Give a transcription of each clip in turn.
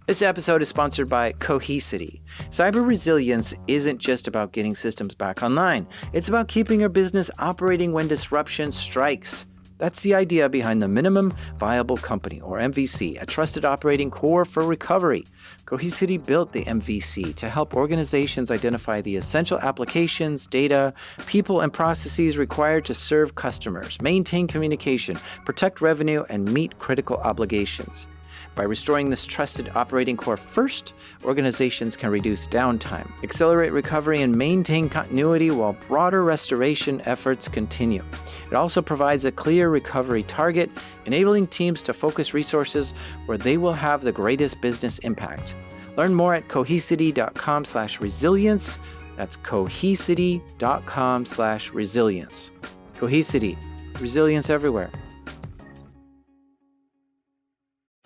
This episode is sponsored by Cohesity. Cyber resilience isn't just about getting systems back online. It's about keeping your business operating when disruption strikes. That's the idea behind the Minimum Viable Company, or MVC, a trusted operating core for recovery. Cohesity built the MVC to help organizations identify the essential applications, data, people, and processes required to serve customers, maintain communication, protect revenue, and meet critical obligations. By restoring this trusted operating core first, organizations can reduce downtime, accelerate recovery, and maintain continuity while broader restoration efforts continue. It also provides a clear recovery target, enabling teams to focus resources where they will have the greatest business impact. Learn more at cohesity.com/resilience. That's cohesity.com/resilience. Cohesity, resilience everywhere.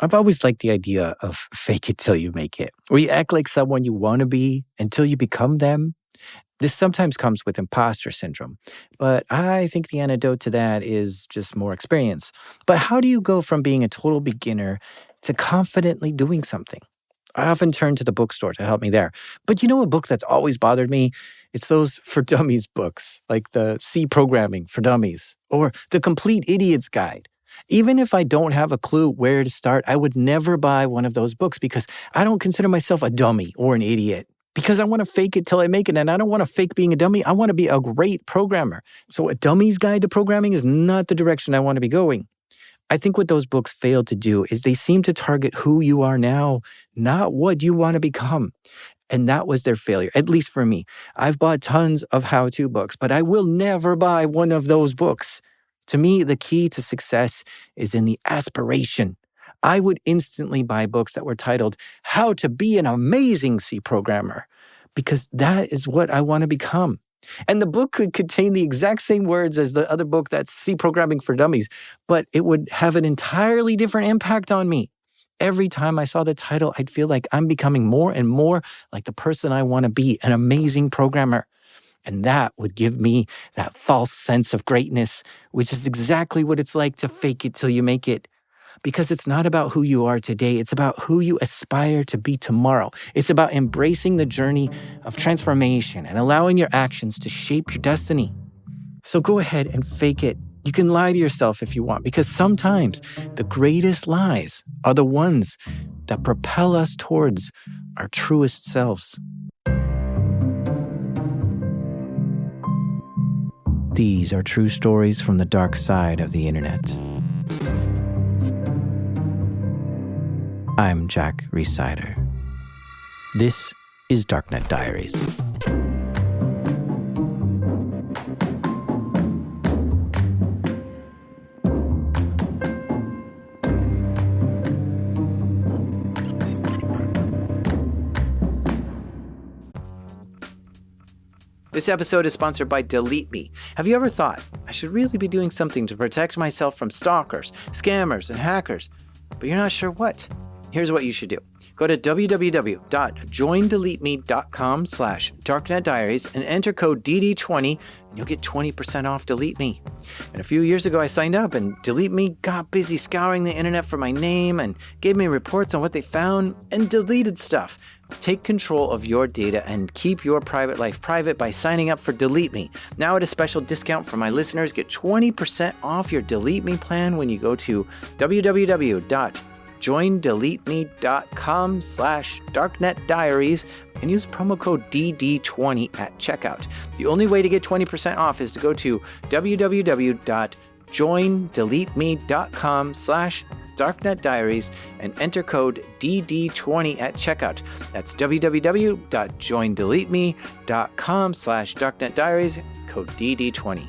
I've always liked the idea of fake it till you make it, where you act like someone you want to be until you become them. This sometimes comes with imposter syndrome, but I think the antidote to that is just more experience. But how do you go from being a total beginner to confidently doing something? I often turn to the bookstore to help me there. But you know a book that's always bothered me? It's those for dummies books, like the C Programming for Dummies or the Complete Idiot's Guide. Even if I don't have a clue where to start, I would never buy one of those books because I don't consider myself a dummy or an idiot. Because I want to fake it till I make it, and I don't want to fake being a dummy. I want to be a great programmer. So a dummy's guide to programming is not the direction I want to be going. I think what those books fail to do is they seem to target who you are now, not what you want to become. And that was their failure, at least for me. I've bought tons of how-to books, but I will never buy one of those books. To me, the key to success is in the aspiration. I would instantly buy books that were titled, How to Be an Amazing C Programmer, because that is what I want to become. And the book could contain the exact same words as the other book that's C Programming for Dummies, but it would have an entirely different impact on me. Every time I saw the title, I'd feel like I'm becoming more and more like the person I want to be, an amazing programmer. And that would give me that false sense of greatness, which is exactly what it's like to fake it till you make it. Because it's not about who you are today. It's about who you aspire to be tomorrow. It's about embracing the journey of transformation and allowing your actions to shape your destiny. So go ahead and fake it. You can lie to yourself if you want, because sometimes the greatest lies are the ones that propel us towards our truest selves. These are true stories from the dark side of the internet. I'm Jack Rhysider. This is Darknet Diaries. This episode is sponsored by Delete Me. Have you ever thought, I should really be doing something to protect myself from stalkers, scammers, and hackers, but you're not sure what? Here's what you should do. Go to www.joindeleteme.com/darknetdiaries and enter code DD20 and you'll get 20% off Delete Me. And a few years ago I signed up and Delete Me got busy scouring the internet for my name and gave me reports on what they found and deleted stuff. Take control of your data and keep your private life private by signing up for Delete Me. Now at a special discount for my listeners, get 20% off your Delete Me plan when you go to www.joindeleteme.com/darknetdiaries and use promo code DD20 at checkout. The only way to get 20% off is to go to www.joindeleteme.com/darknetdiaries and enter code DD20 at checkout. That's www.joindeleteme.com/darknetdiaries, code DD20.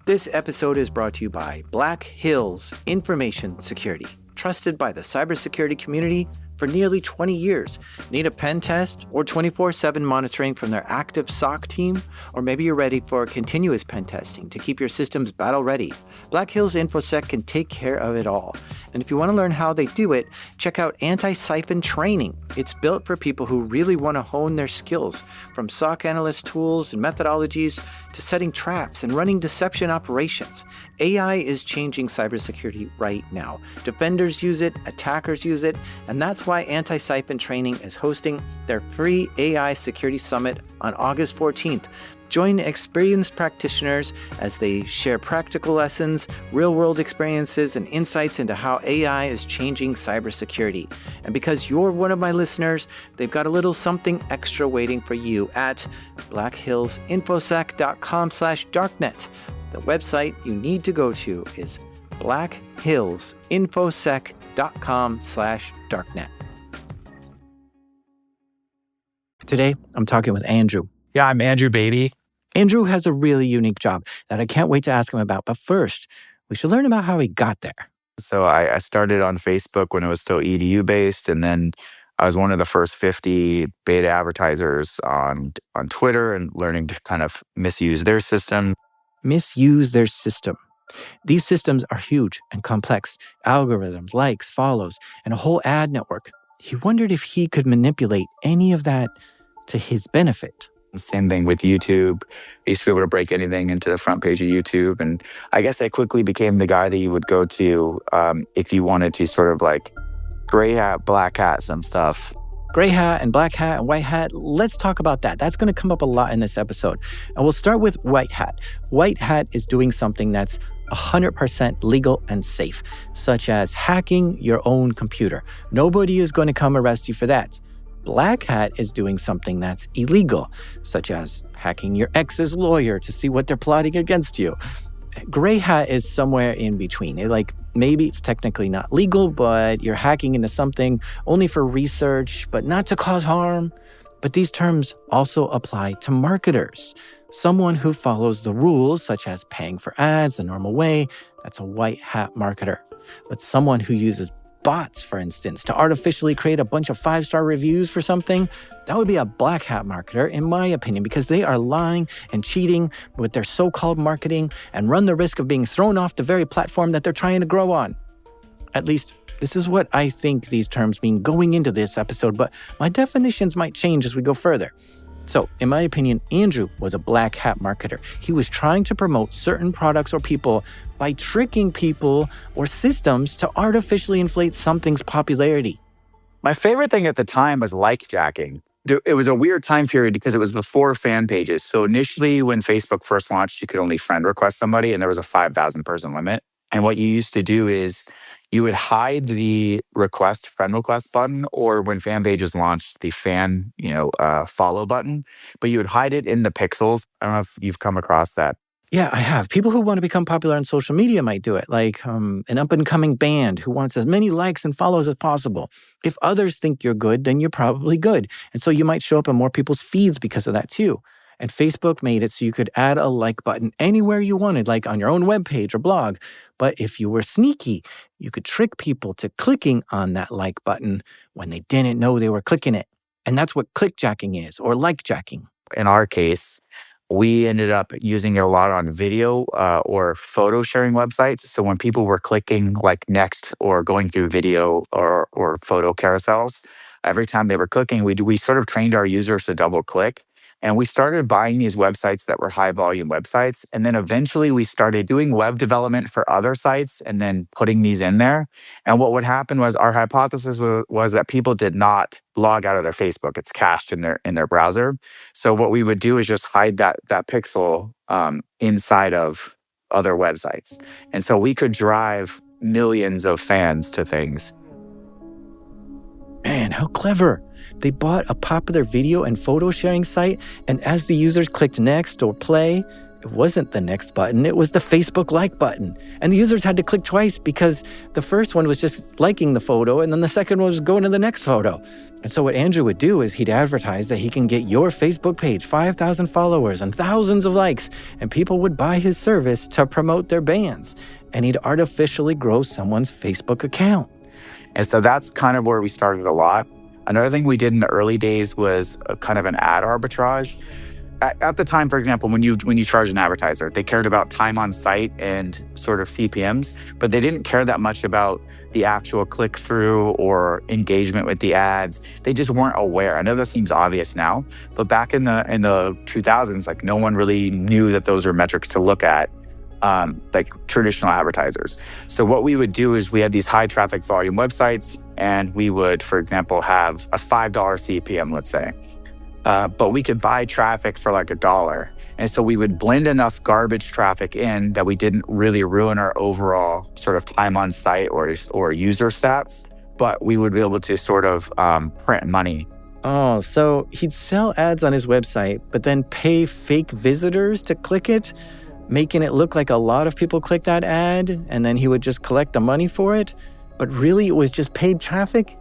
This episode is brought to you by Black Hills Information Security, trusted by the cybersecurity community for nearly 20 years. Need a pen test or 24/7 monitoring from their active SOC team? Or maybe you're ready for continuous pen testing to keep your systems battle ready. Black Hills InfoSec can take care of it all. And if you want to learn how they do it, check out Anti-Siphon Training. It's built for people who really want to hone their skills, from SOC analyst tools and methodologies to setting traps and running deception operations. AI is changing cybersecurity right now. Defenders use it, attackers use it, and that's why Anti-Siphon Training is hosting their free AI Security Summit on August 14th. Join experienced practitioners as they share practical lessons, real-world experiences, and insights into how AI is changing cybersecurity. And because you're one of my listeners, they've got a little something extra waiting for you at blackhillsinfosec.com/darknet. The website you need to go to is blackhillsinfosec.com/darknet. Today, I'm talking with Andrew. Yeah, I'm Andrew Beatty. Andrew has a really unique job that I can't wait to ask him about. But first, we should learn about how he got there. So I started on Facebook when it was still EDU based, and then I was one of the first 50 beta advertisers on Twitter and learning to kind of misuse their system. Misuse their system. These systems are huge and complex. Algorithms, likes, follows, and a whole ad network. He wondered if he could manipulate any of that to his benefit. Same thing with YouTube. I used to be able to break anything into the front page of YouTube. And I guess I quickly became the guy that you would go to if you wanted to sort of like gray hat, black hat some stuff. Gray hat and black hat and white hat, let's talk about that. That's going to come up a lot in this episode. And we'll start with white hat. White hat is doing something that's 100% legal and safe, such as hacking your own computer. Nobody is going to come arrest you for that. Black hat is doing something that's illegal, such as hacking your ex's lawyer to see what they're plotting against you. Gray hat is somewhere in between. Maybe it's technically not legal, but you're hacking into something only for research, but not to cause harm. But these terms also apply to marketers. Someone who follows the rules, such as paying for ads the normal way, that's a white hat marketer. But someone who uses bots, for instance, to artificially create a bunch of 5-star reviews for something, that would be a black hat marketer, in my opinion, because they are lying and cheating with their so-called marketing and run the risk of being thrown off the very platform that they're trying to grow on. At least, this is what I think these terms mean going into this episode, but my definitions might change as we go further. So, in my opinion, Andrew was a black hat marketer. He was trying to promote certain products or people by tricking people or systems to artificially inflate something's popularity. My favorite thing at the time was like jacking. It was a weird time period because it was before fan pages. So initially when Facebook first launched, you could only friend request somebody and there was a 5,000 person limit. And what you used to do is you would hide the friend request button, or when fan pages launched, the fan, follow button, but you would hide it in the pixels. I don't know if you've come across that. Yeah, I have. People who want to become popular on social media might do it, like an up-and-coming band who wants as many likes and follows as possible. If others think you're good, then you're probably good. And so you might show up in more people's feeds because of that too. And Facebook made it so you could add a like button anywhere you wanted, like on your own webpage or blog. But if you were sneaky, you could trick people to clicking on that like button when they didn't know they were clicking it. And that's what clickjacking is, or like jacking. In our case, we ended up using it a lot on video or photo sharing websites. So when people were clicking like next or going through video or photo carousels, every time they were clicking, we sort of trained our users to double click. And we started buying these websites that were high volume websites. And then eventually we started doing web development for other sites and then putting these in there. And what would happen was our hypothesis was that people did not log out of their Facebook. It's cached in their browser. So what we would do is just hide that pixel inside of other websites. And so we could drive millions of fans to things. Man, how clever. They bought a popular video and photo sharing site, and as the users clicked next or play, it wasn't the next button, it was the Facebook like button. And the users had to click twice because the first one was just liking the photo, and then the second one was going to the next photo. And so what Andrew would do is he'd advertise that he can get your Facebook page 5,000 followers and thousands of likes, and people would buy his service to promote their bands. And he'd artificially grow someone's Facebook account. And so that's kind of where we started a lot. Another thing we did in the early days was a kind of an ad arbitrage. at the time, for example, when you charge an advertiser, they cared about time on site and sort of CPMs, but they didn't care that much about the actual click through or engagement with the ads. They just weren't aware. I know that seems obvious now, but back in the 2000s, like no one really knew that those are metrics to look at, like traditional advertisers. So what we would do is we had these high traffic volume websites, and we would, for example, have a $5 CPM, let's say. But we could buy traffic for like $1. And so we would blend enough garbage traffic in that we didn't really ruin our overall sort of time on site or user stats, but we would be able to sort of print money. Oh, so he'd sell ads on his website, but then pay fake visitors to click it, making it look like a lot of people clicked that ad, and then he would just collect the money for it. But really, it was just paid traffic?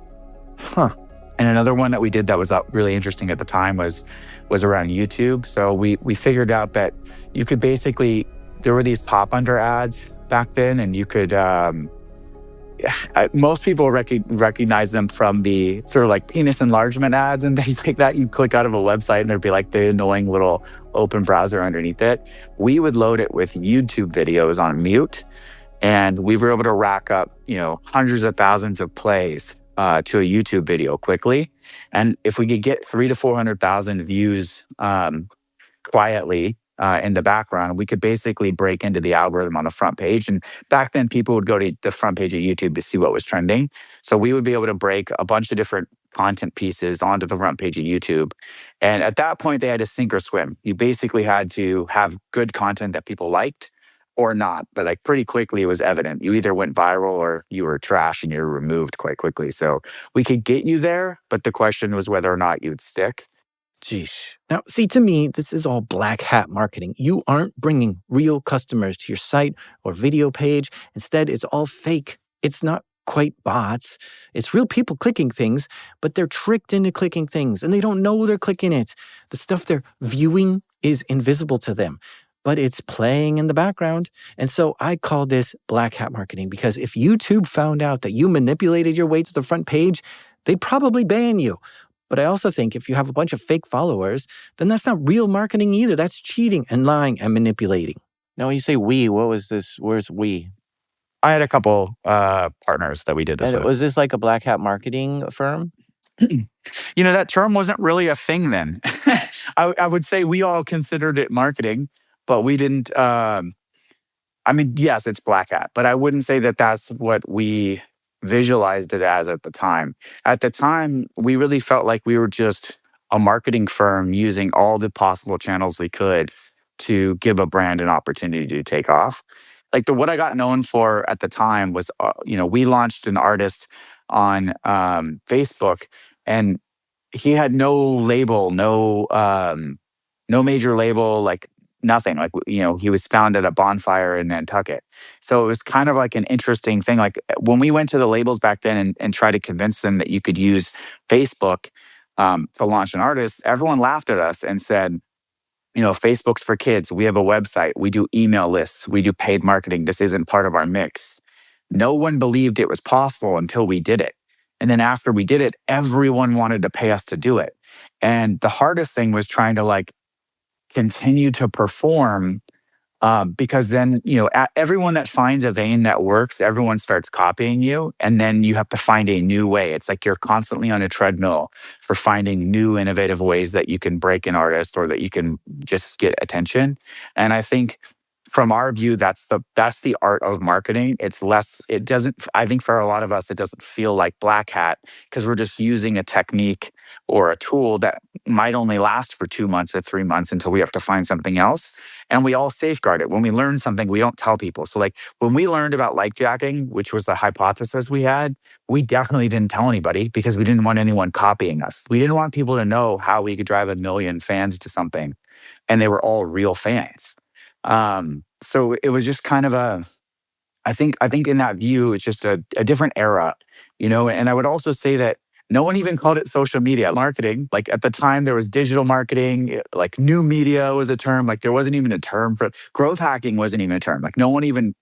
Huh. And another one that we did that was really interesting at the time was around YouTube. So we figured out that you could basically, there were these pop under ads back then, and you could, most people recognize them from the sort of like penis enlargement ads and things like that. You click out of a website and there'd be like the annoying little open browser underneath it. We would load it with YouTube videos on mute, and we were able to rack up, hundreds of thousands of plays to a YouTube video quickly. And if we could get 300,000 to 400,000 views quietly in the background, we could basically break into the algorithm on the front page. And back then, people would go to the front page of YouTube to see what was trending. So we would be able to break a bunch of different content pieces onto the front page of YouTube. And at that point, they had to sink or swim. You basically had to have good content that people liked or not. But like pretty quickly, it was evident. You either went viral or you were trash and you were removed quite quickly. So we could get you there, but the question was whether or not you'd stick. Geesh. Now, see, to me, this is all black hat marketing. You aren't bringing real customers to your site or video page. Instead, it's all fake. It's not quite bots. It's real people clicking things, but they're tricked into clicking things, and they don't know they're clicking it. The stuff they're viewing is invisible to them, but it's playing in the background. And so I call this black hat marketing, because if YouTube found out that you manipulated your way to the front page, they'd probably ban you. But I also think if you have a bunch of fake followers, then that's not real marketing either. That's cheating and lying and manipulating. Now, when you say we, what was this? Where's we? I had a couple partners that we did this And with. was this like a black hat marketing firm? That term wasn't really a thing then. I would say we all considered it marketing, but we didn't. Yes, it's black hat, but I wouldn't say that that's what we visualized it as at the time. At the time, we really felt like we were just a marketing firm using all the possible channels we could to give a brand an opportunity to take off. Like what I got known for at the time was, we launched an artist on Facebook, and he had no label, no major label, like nothing. Like, he was found at a bonfire in Nantucket. So it was kind of like an interesting thing. Like when we went to the labels back then and tried to convince them that you could use Facebook to launch an artist, everyone laughed at us and said, Facebook's for kids. We have a website. We do email lists. We do paid marketing. This isn't part of our mix. No one believed it was possible until we did it. And then after we did it, everyone wanted to pay us to do it. And the hardest thing was trying to continue to perform, because then, everyone that finds a vein that works, everyone starts copying you. And then you have to find a new way. It's like you're constantly on a treadmill for finding new innovative ways that you can break an artist or that you can just get attention. And I think from our view, that's the art of marketing. I think for a lot of us, it doesn't feel like black hat because we're just using a technique or a tool that might only last for 2 months or 3 months until we have to find something else. And we all safeguard it. When we learn something, we don't tell people. So like when we learned about like jacking, which was the hypothesis we had, we definitely didn't tell anybody because we didn't want anyone copying us. We didn't want people to know how we could drive 1 million fans to something. And they were all real fans. So it was just kind of I think in that view, it's just a different era, and I would also say that No one even called it social media marketing. Like at the time, there was digital marketing, like new media was a term. Like there wasn't even a term for growth hacking, wasn't even a term. Like no one even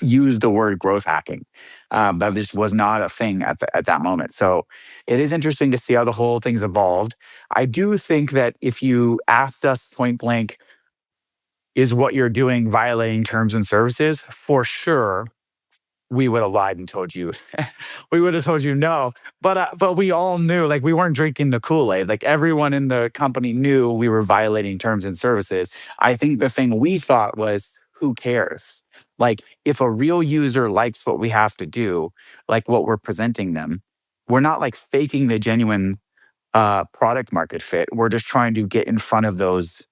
used the word growth hacking. That just was not a thing at that moment. So it is interesting to see how the whole thing's evolved. I do think that if you asked us point blank, is what you're doing violating terms and services? For sure, we would have lied and told you we would have told you no. But we all knew, like, we weren't drinking the Kool-Aid. Like everyone in the company knew we were violating terms and services. I think the thing we thought was, who cares? Like if a real user likes what we have to do, like what we're presenting them, we're not like faking the genuine product market fit. We're just trying to get in front of those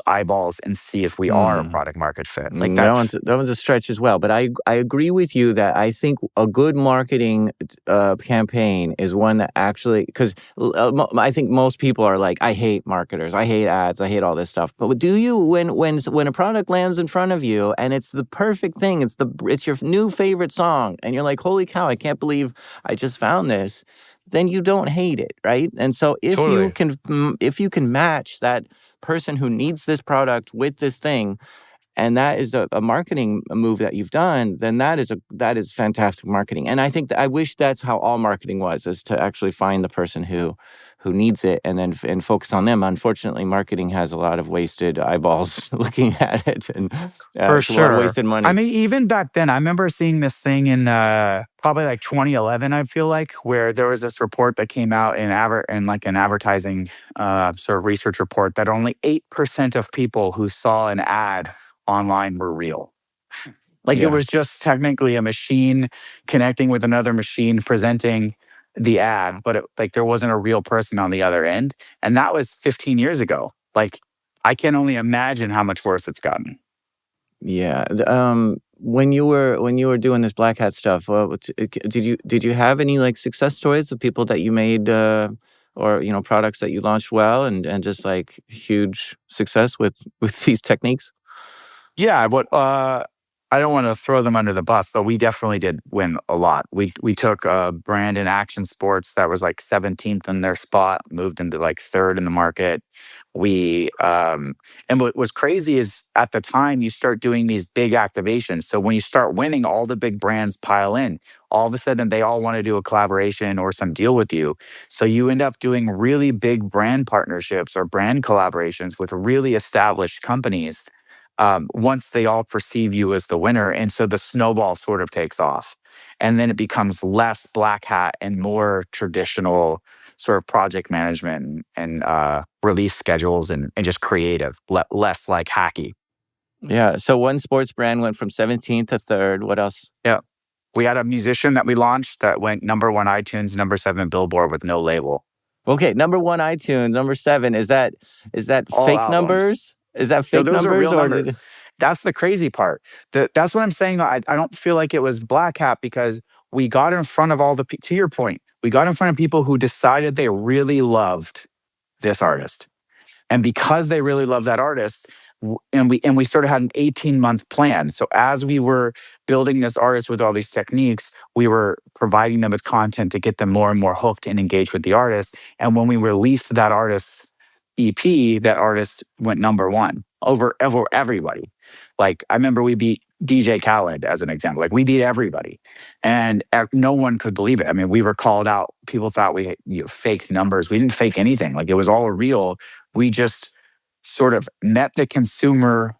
eyeballs and see if we are a Hmm. product market fit. Like that. That one's a stretch as well. But I agree with you that I think a good marketing campaign is one that actually, because I think most people are like, I hate marketers, I hate ads, I hate all this stuff. But do you, when a product lands in front of you and it's the perfect thing, it's your new favorite song, and you're like, holy cow, I can't believe I just found this, then you don't hate it, right? And so Totally. if you can match that person who needs this product with this thing, and that is a marketing move that you've done, then that is fantastic marketing. And I think I wish that's how all marketing was, is to actually find the person who needs it and then and focus on them. Unfortunately, marketing has a lot of wasted eyeballs looking at it, and For it's a lot of sure. wasted I money. mean, even back then, I remember seeing this thing in probably like 2011, I feel like, where there was this report that came out in like an advertising sort of research report that only 8% of people who saw an ad online were real. Like it Yeah. was just technically a machine connecting with another machine presenting the ad, but like there wasn't a real person on the other end. And that was 15 years ago. Like I can only imagine how much worse it's gotten. Yeah. When you were doing this black hat stuff, did you have any like success stories of people that you made, or products that you launched well, and just like huge success with these techniques? Yeah, but I don't want to throw them under the bus, so we definitely did win a lot. We took a brand in action sports that was like 17th in their spot, moved into like third in the market. We and what was crazy is at the time you start doing these big activations. So when you start winning, all the big brands pile in. All of a sudden, they all want to do a collaboration or some deal with you. So you end up doing really big brand partnerships or brand collaborations with really established companies once they all perceive you as the winner. And so the snowball sort of takes off. And then it becomes less black hat and more traditional sort of project management and release schedules and just creative, less like hacky. Yeah. So one sports brand went from 17th to third. What else? Yeah. We had a musician that we launched that went number one iTunes, number seven Billboard with no label. Okay, number one iTunes, number seven. Is that All fake albums. numbers? Is that No, fake those are numbers real or numbers. That's the crazy part. That's what I'm saying. I don't feel like it was black hat because we got in front of all to your point, we got in front of people who decided they really loved this artist. And because they really love that artist, and we sort of had an 18-month plan. So as we were building this artist with all these techniques, we were providing them with content to get them more and more hooked and engaged with the artist. And when we released that artist's EP, that artist went number one over everybody. Like I remember we beat DJ Khaled as an example. Like we beat everybody, and no one could believe it. I mean, we were called out. People thought we faked numbers. We didn't fake anything. Like it was all real. We just sort of met the consumer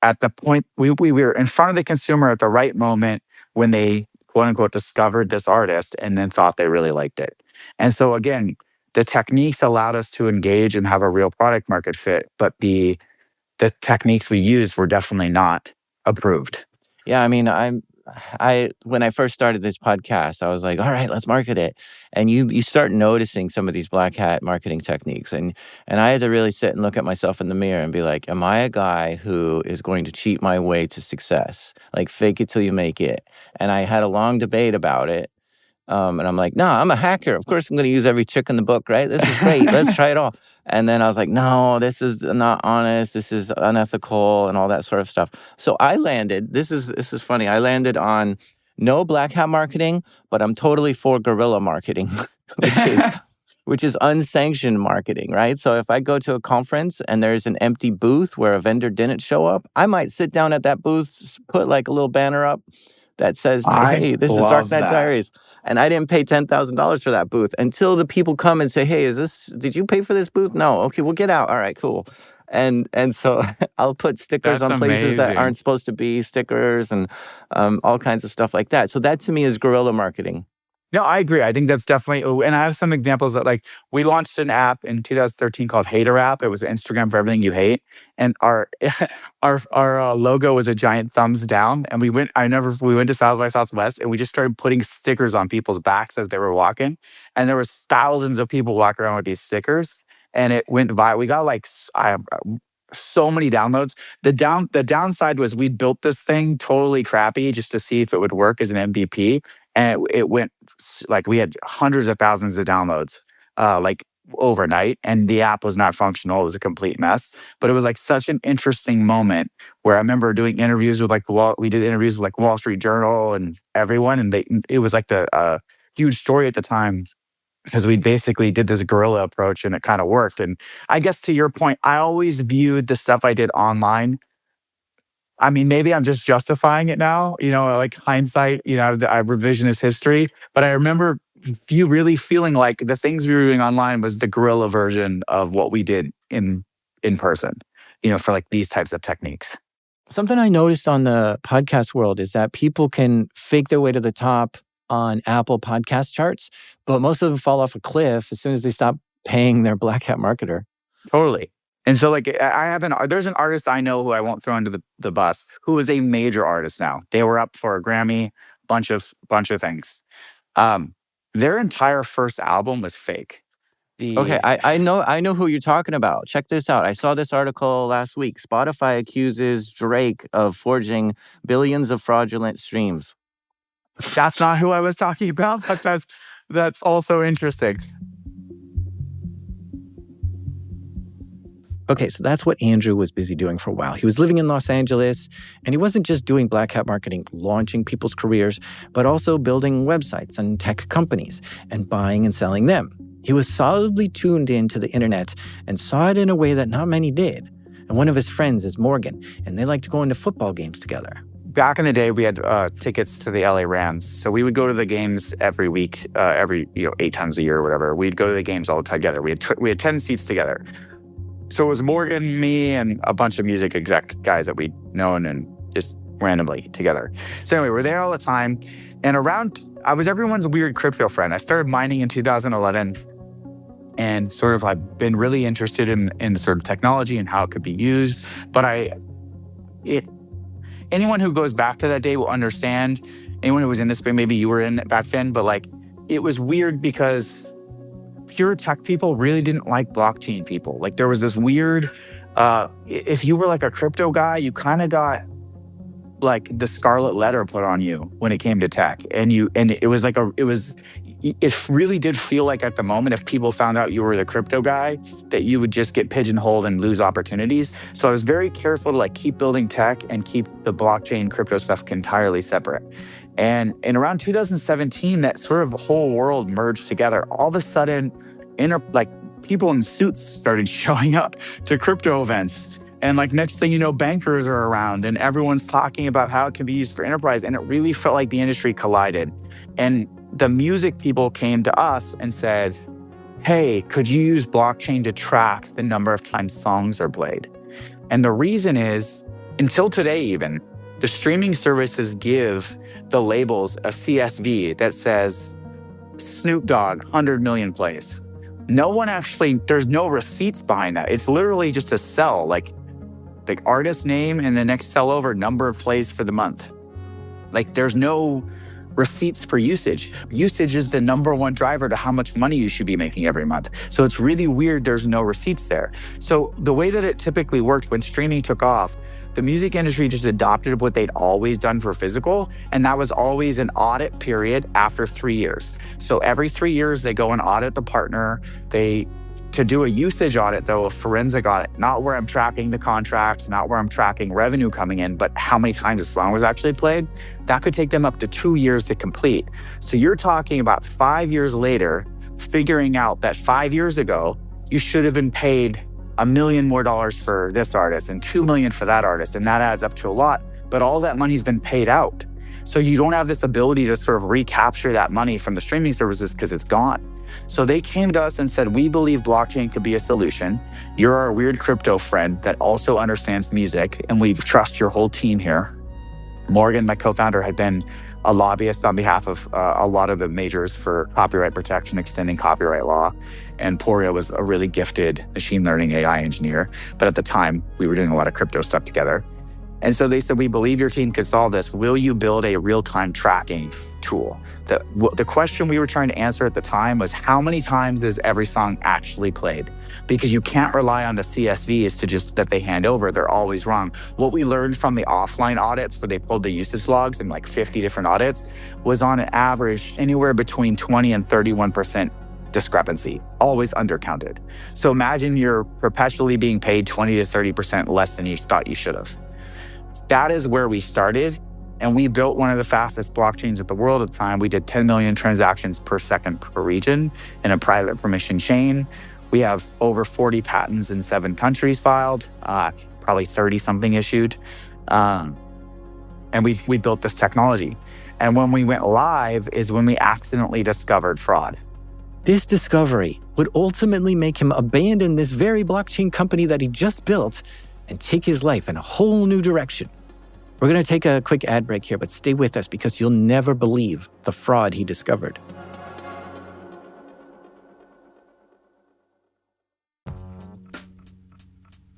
at the point we were in front of the consumer at the right moment when they quote unquote discovered this artist and then thought they really liked it. And so again, the techniques allowed us to engage and have a real product market fit, but the techniques we used were definitely not approved. Yeah, I mean, I when I first started this podcast, I was like, all right, let's market it. And you start noticing some of these black hat marketing techniques, and I had to really sit and look at myself in the mirror and be like, am I a guy who is going to cheat my way to success? Like fake it till you make it. And I had a long debate about it. And I'm like, no, I'm a hacker. Of course, I'm going to use every trick in the book, right? This is great. Let's try it all. And then I was like, no, this is not honest. This is unethical and all that sort of stuff. So I landed. This is funny. I landed on no black hat marketing, but I'm totally for guerrilla marketing, which is which is unsanctioned marketing, right? So if I go to a conference and there's an empty booth where a vendor didn't show up, I might sit down at that booth, put like a little banner up that says, I hey, this is Dark love Knight that. Diaries. And I didn't pay $10,000 for that booth until the people come and say, hey, did you pay for this booth? No. Okay, well, get out. All right, cool. And so I'll put stickers That's on places that amazing. aren't supposed to be stickers and all kinds of stuff like that. So that to me is guerrilla marketing. No, I agree. I think that's definitely, and I have some examples that like we launched an app in 2013 called Hater App. It was Instagram for everything you hate, and our our logo was a giant thumbs down. And we went to South by Southwest, and we just started putting stickers on people's backs as they were walking, and there was thousands of people walking around with these stickers, and it went viral. We got like so many downloads. The downside was we built this thing totally crappy just to see if it would work as an MVP, and it went like we had hundreds of thousands of downloads like overnight, and the app was not functional. It was a complete mess. But it was like such an interesting moment where I remember doing interviews with we did interviews with like Wall Street Journal and everyone, and it was like the huge story at the time because we basically did this guerrilla approach and it kind of worked. And I guess to your point, I always viewed the stuff I did online. I mean, maybe I'm just justifying it now, like hindsight, I revisionist history. But I remember you really feeling like the things we were doing online was the guerrilla version of what we did in person, for like these types of techniques. Something I noticed on the podcast world is that people can fake their way to the top on Apple podcast charts, but most of them fall off a cliff as soon as they stop paying their black hat marketer. Totally. And so like there's an artist I know who I won't throw under the bus, who is a major artist now. They were up for a Grammy, bunch of things. Their entire first album was fake. Okay, I know who you're talking about. Check this out. I saw this article last week. Spotify accuses Drake of forging billions of fraudulent streams. That's not who I was talking about, but that's also interesting. Okay, so that's what Andrew was busy doing for a while. He was living in Los Angeles, and he wasn't just doing black hat marketing, launching people's careers, but also building websites and tech companies and buying and selling them. He was solidly tuned into the internet and saw it in a way that not many did. And one of his friends is Morgan, and they like to go into football games together. Back in the day, we had tickets to the LA Rams. So we would go to the games every week, 8 times a year or whatever. We'd go to the games all together. We had 10 seats together. So it was Morgan, me, and a bunch of music exec guys that we'd known and just randomly together. So anyway, we're there all the time. And I was everyone's weird crypto friend. I started mining in 2011 and sort of I've been really interested in sort of technology and how it could be used. But anyone who goes back to that day will understand, anyone who was in this space, maybe you were in it back then, but like it was weird because pure tech people really didn't like blockchain people. Like there was this weird, if you were like a crypto guy, you kind of got like the scarlet letter put on you when it came to tech. And it really did feel like at the moment, if people found out you were the crypto guy, that you would just get pigeonholed and lose opportunities. So I was very careful to like keep building tech and keep the blockchain crypto stuff entirely separate. And in around 2017, that sort of whole world merged together. All of a sudden, people in suits started showing up to crypto events. And like next thing you know, bankers are around and everyone's talking about how it can be used for enterprise. And it really felt like the industry collided. And the music people came to us and said, hey, could you use blockchain to track the number of times songs are played? And the reason is, until today even, the streaming services give the labels a CSV that says Snoop Dogg, 100 million plays. There's no receipts behind that. It's literally just a cell, like artist name and the next cell over number of plays for the month. Like there's no receipts for usage. Usage is the number one driver to how much money you should be making every month. So it's really weird there's no receipts there. So the way that it typically worked when streaming took off, the music industry just adopted what they'd always done for physical, and that was always an audit period after 3 years. So every 3 years, they go and audit the partner. They To do a usage audit, though, a forensic audit, not where I'm tracking the contract, not where I'm tracking revenue coming in, but how many times a song was actually played, that could take them up to 2 years to complete. So you're talking about 5 years later, figuring out that 5 years ago, you should have been paid $1 million more for this artist and $2 million for that artist, and that adds up to a lot. But all that money's been paid out. So you don't have this ability to sort of recapture that money from the streaming services because it's gone. So they came to us and said, we believe blockchain could be a solution. You're our weird crypto friend that also understands music, and we trust your whole team here. Morgan, my co-founder, had been a lobbyist on behalf of a lot of the majors for copyright protection, extending copyright law. And Poria was a really gifted machine learning AI engineer. But at the time, we were doing a lot of crypto stuff together. And so they said, we believe your team could solve this. Will you build a real-time tracking tool? The question we were trying to answer at the time was, how many times is every song actually played? Because you can't rely on the CSVs to just that they hand over. They're always wrong. What we learned from the offline audits where they pulled the usage logs in like 50 different audits was on an average anywhere between 20 and 31% discrepancy, always undercounted. So imagine you're perpetually being paid 20 to 30% less than you thought you should have. That is where we started, and we built one of the fastest blockchains in the world at the time. We did 10 million transactions per second per region in a private permission chain. We have over 40 patents in 7 countries filed, probably 30-something issued. And we built this technology. And when we went live is when we accidentally discovered fraud. This discovery would ultimately make him abandon this very blockchain company that he just built and take his life in a whole new direction. We're going to take a quick ad break here, but stay with us because you'll never believe the fraud he discovered.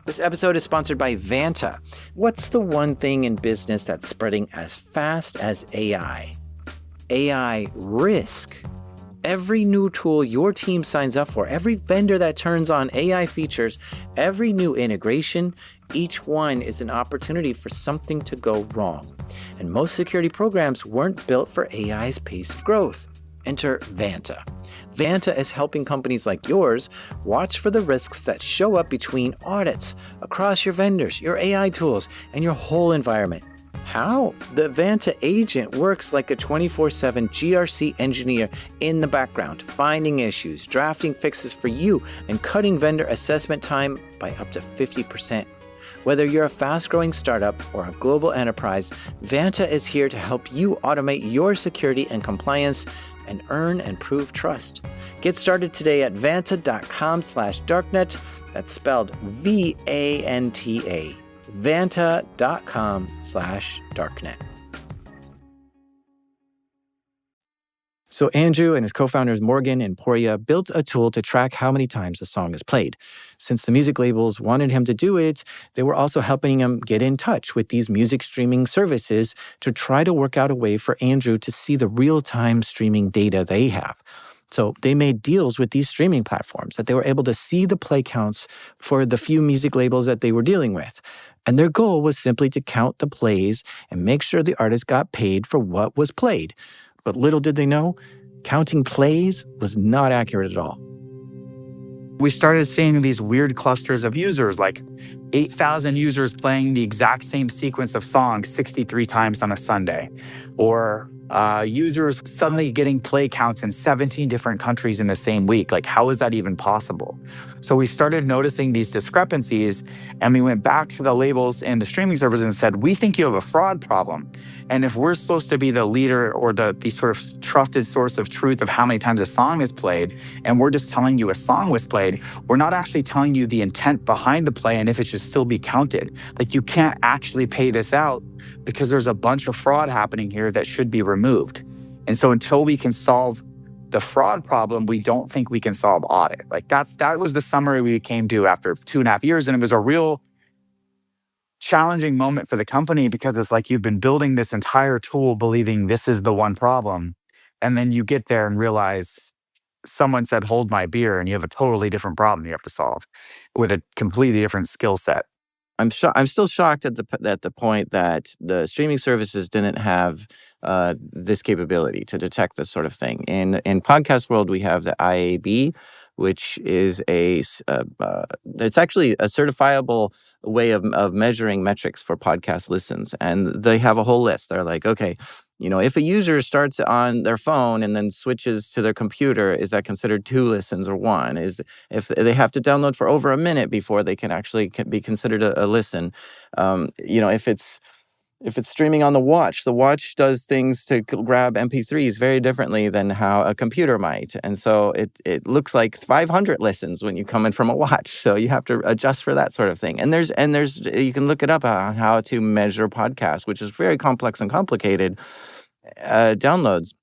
This episode is sponsored by Vanta. What's the one thing in business that's spreading as fast as AI? AI risk. Every new tool your team signs up for, every vendor that turns on AI features, every new integration, each one is an opportunity for something to go wrong. And most security programs weren't built for AI's pace of growth. Enter Vanta. Vanta is helping companies like yours watch for the risks that show up between audits, across your vendors, your AI tools, and your whole environment. How? The Vanta agent works like a 24/7 GRC engineer in the background, finding issues, drafting fixes for you, and cutting vendor assessment time by up to 50%. Whether you're a fast-growing startup or a global enterprise, Vanta is here to help you automate your security and compliance and earn and prove trust. Get started today at vanta.com/darknet. That's spelled VANTA. Vanta.com/darknet. So Andrew and his co-founders Morgan and Poria built a tool to track how many times a song is played. Since the music labels wanted him to do it, they were also helping him get in touch with these music streaming services to try to work out a way for Andrew to see the real-time streaming data they have. So they made deals with these streaming platforms that they were able to see the play counts for the few music labels that they were dealing with. And their goal was simply to count the plays and make sure the artist got paid for what was played. But little did they know, counting plays was not accurate at all. We started seeing these weird clusters of users, like 8,000 users playing the exact same sequence of songs 63 times on a Sunday, or users suddenly getting play counts in 17 different countries in the same week. Like, how is that even possible? So we started noticing these discrepancies, and we went back to the labels and the streaming services and said, we think you have a fraud problem. And if we're supposed to be the leader or the sort of trusted source of truth of how many times a song is played, and we're just telling you a song was played, we're not actually telling you the intent behind the play and if it should still be counted. Like, you can't actually pay this out because there's a bunch of fraud happening here that should be removed. And so until we can solve the fraud problem, we don't think we can solve audit. Like, that was the summary we came to after 2.5 years. And it was a real challenging moment for the company because it's like you've been building this entire tool believing this is the one problem. And then you get there and realize someone said, hold my beer, and you have a totally different problem you have to solve with a completely different skill set. I'm still shocked at the point that the streaming services didn't have this capability to detect this sort of thing. In podcast world, we have the IAB, which is it's actually a certifiable way of measuring metrics for podcast listens. And they have a whole list. They're like, okay, if a user starts on their phone and then switches to their computer, is that considered 2 listens or 1? If they have to download for over a minute before they can actually be considered a listen. If it's streaming on the watch does things to grab MP3s very differently than how a computer might. And so it looks like 500 listens when you come in from a watch. So you have to adjust for that sort of thing. And there's you can look it up on how to measure podcasts, which is very complex and complicated downloads.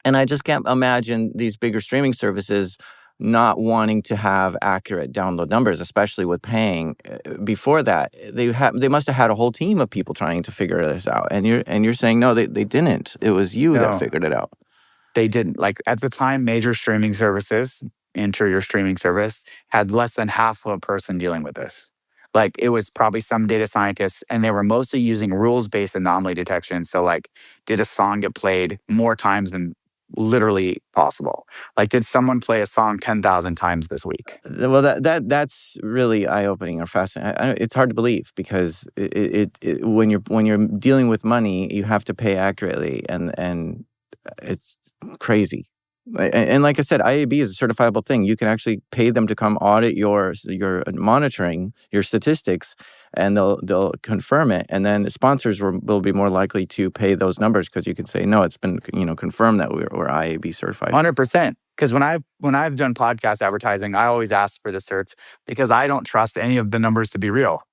And I just can't imagine these bigger streaming services not wanting to have accurate download numbers, especially with paying. Before that, they must have had a whole team of people trying to figure this out. And you're saying no, they didn't. It was you that figured it out. They didn't. Like at the time, major streaming services, enter your streaming service, had less than half of a person dealing with this. Like it was probably some data scientists, and they were mostly using rules-based anomaly detection. So like, did a song get played more times than literally possible? Like, did someone play a song 10,000 times this week? Well, that's really eye-opening or fascinating. It's hard to believe because when you're dealing with money, you have to pay accurately, and it's crazy. And like I said, IAB is a certifiable thing. You can actually pay them to come audit your monitoring, your statistics, and they'll confirm it. And then sponsors will be more likely to pay those numbers because you can say, no, it's been confirmed that we're IAB certified. 100%. Because when I've done podcast advertising, I always ask for the certs because I don't trust any of the numbers to be real.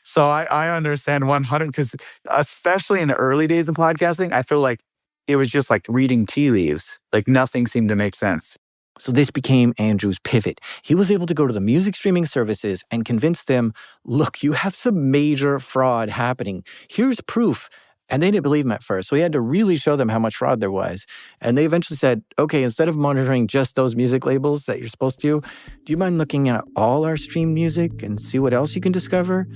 So I understand 100, because especially in the early days of podcasting, I feel like it was just like reading tea leaves. Like nothing seemed to make sense. So this became Andrew's pivot. He was able to go to the music streaming services and convince them, look, you have some major fraud happening. Here's proof. And they didn't believe him at first. So he had to really show them how much fraud there was. And they eventually said, okay, instead of monitoring just those music labels that you're supposed to, do you mind looking at all our streamed music and see what else you can discover?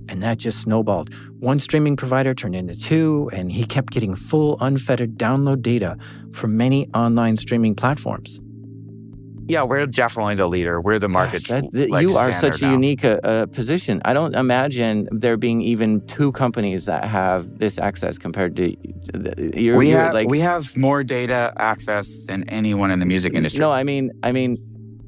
And that just snowballed. One streaming provider turned into 2, and he kept getting full unfettered download data from many online streaming platforms. Yeah, we're definitely the leader. We're the market. You are such a unique position. I don't imagine there being even 2 companies that have this access compared to you. We have more data access than anyone in the music industry. No, I mean,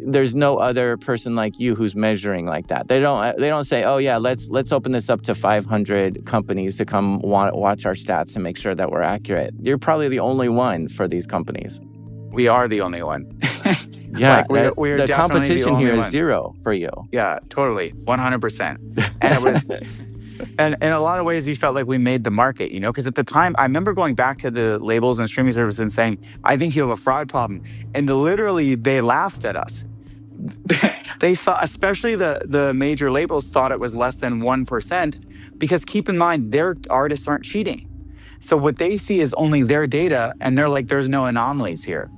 there's no other person like you who's measuring like that. They don't say, oh yeah, let's open this up to 500 companies to come watch our stats and make sure that we're accurate. You're probably the only one for these companies. We are the only one. Yeah, like we're the competition here is 0 for you. Yeah, totally, 100%. And it was, and in a lot of ways, we felt like we made the market, because at the time, I remember going back to the labels and streaming services and saying, I think you have a fraud problem. And literally, they laughed at us. They thought, especially the major labels, thought it was less than 1%, because keep in mind, their artists aren't cheating. So what they see is only their data, and they're like, there's no anomalies here.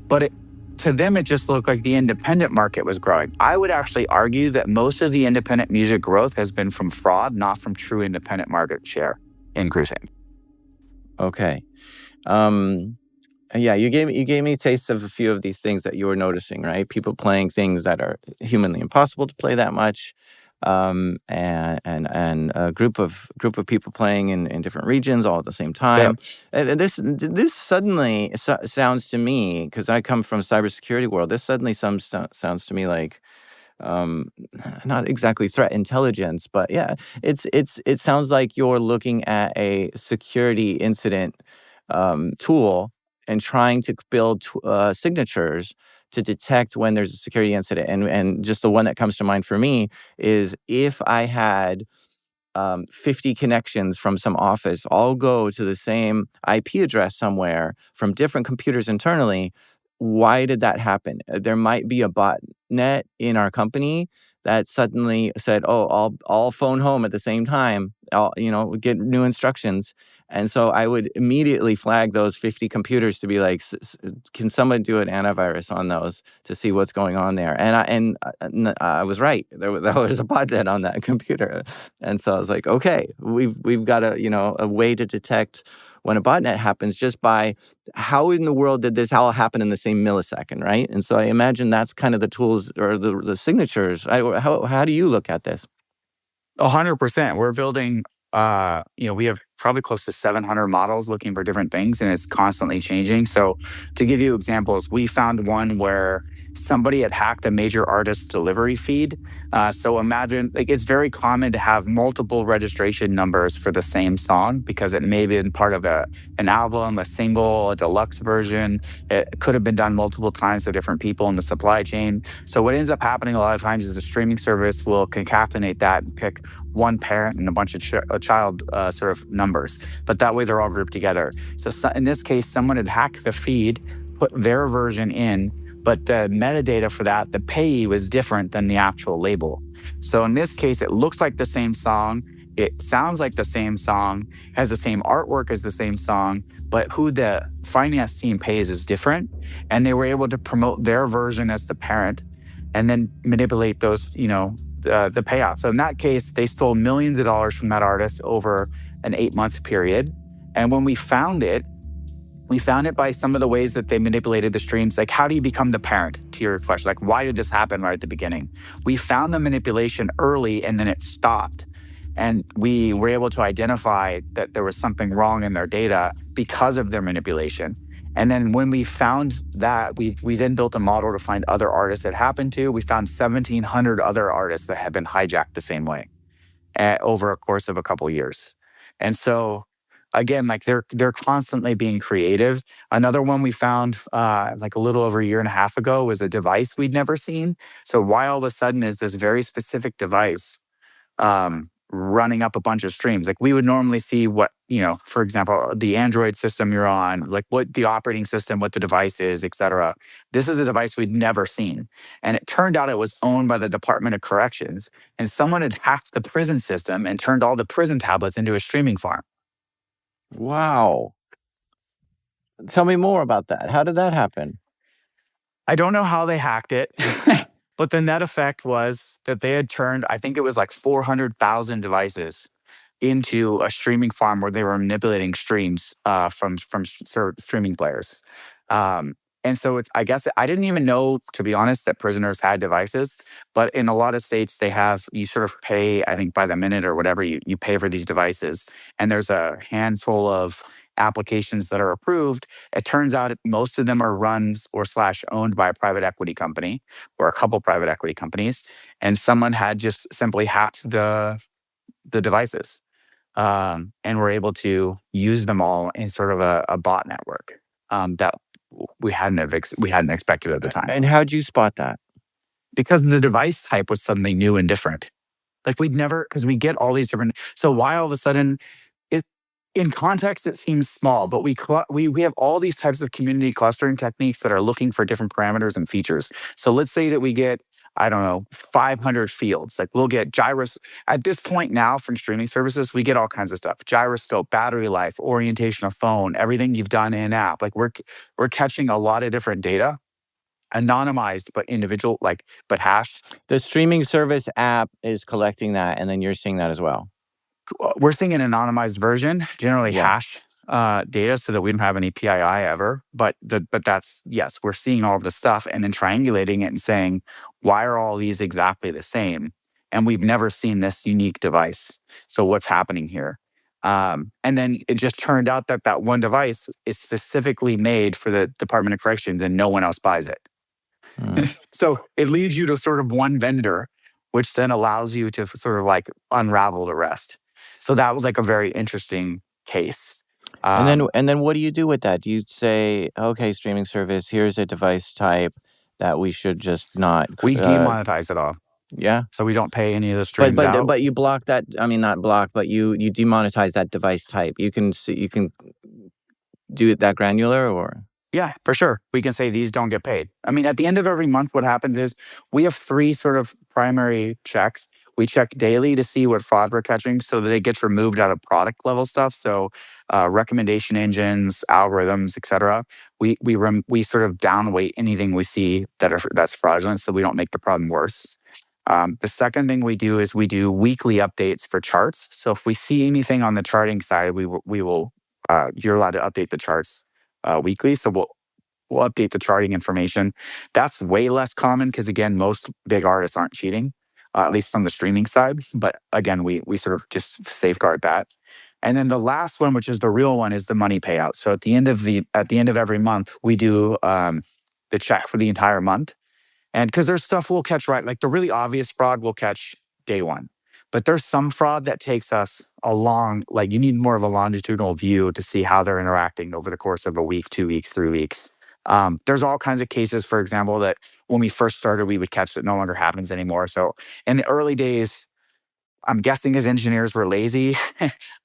But to them, it just looked like the independent market was growing. I would actually argue that most of the independent music growth has been from fraud, not from true independent market share increasing. Okay. Yeah, you gave me a taste of a few of these things that you were noticing, right? People playing things that are humanly impossible to play that much, and a group of people playing in different regions all at the same time. Yep. And this suddenly sounds to me, because I come from cybersecurity world, this suddenly sounds to me like not exactly threat intelligence, but yeah, it sounds like you're looking at a security incident tool and trying to build signatures to detect when there's a security incident. And just the one that comes to mind for me is if I had 50 connections from some office all go to the same IP address somewhere from different computers internally, why did that happen? There might be a botnet in our company that suddenly said, oh, I'll phone home at the same time, I'll get new instructions. And so I would immediately flag those 50 computers to be like, can someone do an antivirus on those to see what's going on there? And I was right. There was a botnet on that computer. And so I was like, okay, we've got a way to detect when a botnet happens just by how in the world did this all happen in the same millisecond, right? And so I imagine that's kind of the tools or the signatures. How do you look at this? 100%. We're building, we have probably close to 700 models looking for different things, and it's constantly changing. So to give you examples, we found one where somebody had hacked a major artist's delivery feed. So imagine, like, it's very common to have multiple registration numbers for the same song because it may have been part of an album, a single, a deluxe version. It could have been done multiple times to different people in the supply chain. So what ends up happening a lot of times is a streaming service will concatenate that and pick one parent and a bunch of child sort of numbers, but that way they're all grouped together. So in this case, someone had hacked the feed, put their version in, but the metadata for that, the payee was different than the actual label. So in this case, it looks like the same song, it sounds like the same song, has the same artwork as the same song, but who the finance team pays is different. And they were able to promote their version as the parent and then manipulate those, the payout. So in that case, they stole millions of dollars from that artist over an 8-month period. And when we found it by some of the ways that they manipulated the streams. Like, how do you become the parent, to your question? Like, why did this happen right at the beginning? We found the manipulation early and then it stopped. And we were able to identify that there was something wrong in their data because of their manipulation. And then when we found that, we then built a model to find other artists that happened to. We found 1,700 other artists that had been hijacked the same way over a course of a couple of years. And so, again, like they're constantly being creative. Another one we found like a little over a year and a half ago was a device we'd never seen. So why all of a sudden is this very specific device running up a bunch of streams? Like, we would normally see what, for example, the Android system you're on, like what the operating system, what the device is, et cetera. This is a device we'd never seen. And it turned out it was owned by the Department of Corrections. And someone had hacked the prison system and turned all the prison tablets into a streaming farm. Wow. Tell me more about that. How did that happen? I don't know how they hacked it, but the net effect was that they had turned, I think it was like 400,000 devices into a streaming farm where they were manipulating streams from streaming players. And so I guess I didn't even know, to be honest, that prisoners had devices. But in a lot of states, you sort of pay, I think by the minute or whatever, you pay for these devices. And there's a handful of applications that are approved. It turns out most of them are run or / owned by a private equity company or a couple private equity companies. And someone had just simply hacked the devices. And we're able to use them all in sort of a bot network that we hadn't expected at the time. And how'd you spot that? Because the device type was something new and different. Like, because we get all these different. So why all of a sudden, in context, it seems small, but we have all these types of community clustering techniques that are looking for different parameters and features. So let's say that we get, 500 fields. Like, we'll get at this point now from streaming services, we get all kinds of stuff. Gyroscope, battery life, orientation of phone, everything you've done in app. Like, we're catching a lot of different data, anonymized but individual, but hashed. The streaming service app is collecting that, and then you're seeing that as well. We're seeing an anonymized version, generally hash data, so that we don't have any PII ever. But that's, yes, we're seeing all of the stuff and then triangulating it and saying, why are all these exactly the same? And we've never seen this unique device. So what's happening here? And then it just turned out that one device is specifically made for the Department of Corrections and no one else buys it. So it leads you to sort of one vendor, which then allows you to sort of like unravel the rest. So that was like a very interesting case. And then what do you do with that? Do you say, okay, streaming service, here's a device type that we should just not... We demonetize it all. Yeah. So we don't pay any of the streams out. But you block that, not block, but you demonetize that device type. You can do it that granular, or... Yeah, for sure. We can say these don't get paid. At the end of every month, what happens is we have 3 sort of primary checks. We check daily to see what fraud we're catching so that it gets removed out of product level stuff. So recommendation engines, algorithms, etc. We sort of downweight anything we see that's fraudulent, so we don't make the problem worse. The second thing we do is we do weekly updates for charts. So if we see anything on the charting side, we will you're allowed to update the charts weekly. So we'll update the charting information. That's way less common because again, most big artists aren't cheating, at least on the streaming side. But again, we sort of just safeguard that. And then the last one, which is the real one, is the money payout. So at the end of every month, we do the check for the entire month. And because there's stuff we'll catch right, like the really obvious fraud we'll catch day one. But there's some fraud that takes us like you need more of a longitudinal view to see how they're interacting over the course of a week, 2 weeks, 3 weeks. There's all kinds of cases, for example, that when we first started, we would catch that no longer happens anymore. So in the early days, I'm guessing as engineers were lazy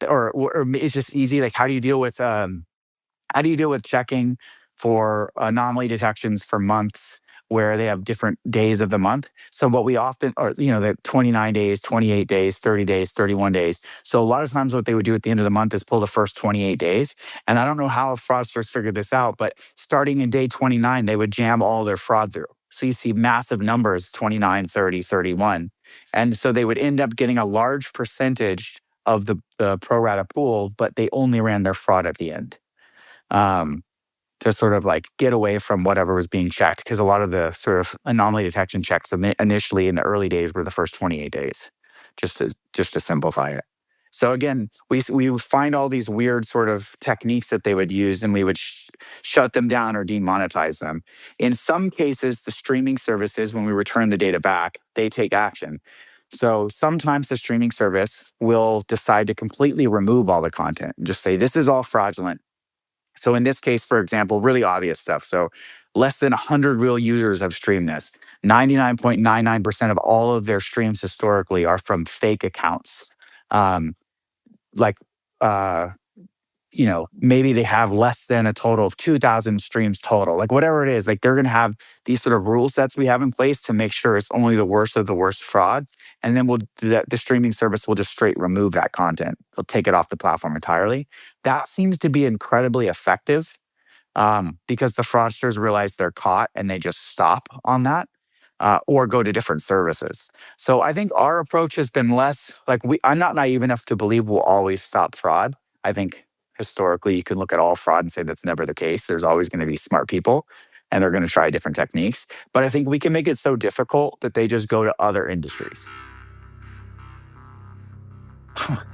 or it's just easy. Like how do you deal with checking for anomaly detections for months where they have different days of the month? So what we often, or the 29 days, 28 days, 30 days, 31 days. So a lot of times what they would do at the end of the month is pull the first 28 days. And I don't know how fraudsters figured this out, but starting in day 29, they would jam all their fraud through. So you see massive numbers, 29, 30, 31. And so they would end up getting a large percentage of the pro rata pool, but they only ran their fraud at the end. To sort of like get away from whatever was being checked, because a lot of the sort of anomaly detection checks initially in the early days were the first 28 days, just to simplify it. So again, we would find all these weird sort of techniques that they would use, and we would shut them down or demonetize them. In some cases, the streaming services, when we return the data back, they take action. So sometimes the streaming service will decide to completely remove all the content and just say, this is all fraudulent. So in this case, for example, really obvious stuff. So less than 100 real users have streamed this. 99.99% of all of their streams historically are from fake accounts. Maybe they have less than a total of 2,000 streams total, like whatever it is, like they're going to have these sort of rule sets we have in place to make sure it's only the worst of the worst fraud. And then the streaming service will just straight remove that content. They'll take it off the platform entirely. That seems to be incredibly effective because the fraudsters realize they're caught and they just stop on that. Or go to different services. So I think our approach has been less like I'm not naive enough to believe we'll always stop fraud. I think historically you can look at all fraud and say that's never the case. There's always going to be smart people and they're going to try different techniques. But I think we can make it so difficult that they just go to other industries.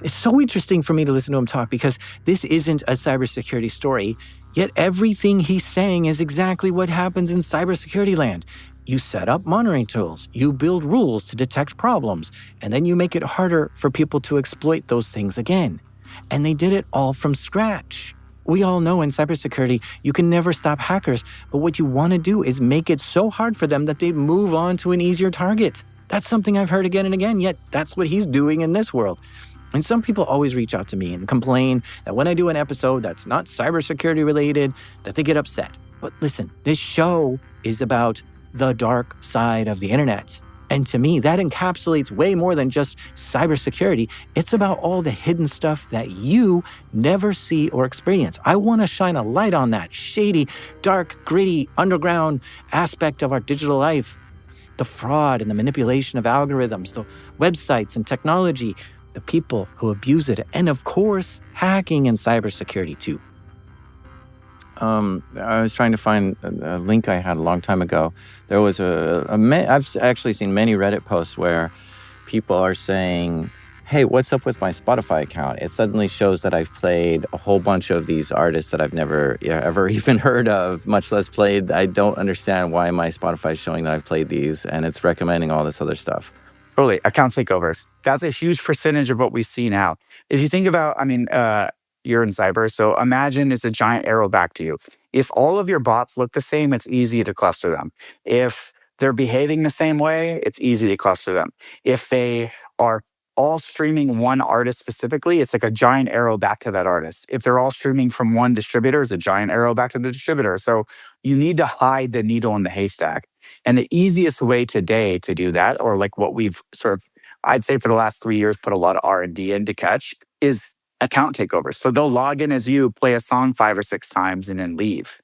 It's so interesting for me to listen to him talk because this isn't a cybersecurity story, yet everything he's saying is exactly what happens in cybersecurity land. You set up monitoring tools, you build rules to detect problems, and then you make it harder for people to exploit those things again. And they did it all from scratch. We all know in cybersecurity, you can never stop hackers, but what you want to do is make it so hard for them that they move on to an easier target. That's something I've heard again and again, yet that's what he's doing in this world. And some people always reach out to me and complain that when I do an episode that's not cybersecurity related, that they get upset. But listen, this show is about the dark side of the internet. And to me, that encapsulates way more than just cybersecurity. It's about all the hidden stuff that you never see or experience. I want to shine a light on that shady, dark, gritty, underground aspect of our digital life. The fraud and the manipulation of algorithms, the websites and technology, the people who abuse it, and of course, hacking and cybersecurity too. I was trying to find a link I had a long time ago. There was I've actually seen many Reddit posts where people are saying, hey, what's up with my Spotify account? It suddenly shows that I've played a whole bunch of these artists that I've never ever even heard of, much less played. I don't understand why my Spotify is showing that I've played these, and it's recommending all this other stuff. Totally. Account takeovers. That's a huge percentage of what we see now. If you think about, you're in cyber, so imagine it's a giant arrow back to you. If all of your bots look the same, it's easy to cluster them. If they're behaving the same way, it's easy to cluster them. If they are all streaming one artist specifically, it's like a giant arrow back to that artist. If they're all streaming from one distributor, it's a giant arrow back to the distributor. So you need to hide the needle in the haystack. And the easiest way today to do that, or like what we've sort of I'd say for the last 3 years, put a lot of R&D in to catch is account takeovers. So they'll log in as you, play a song 5 or 6 times, and then leave.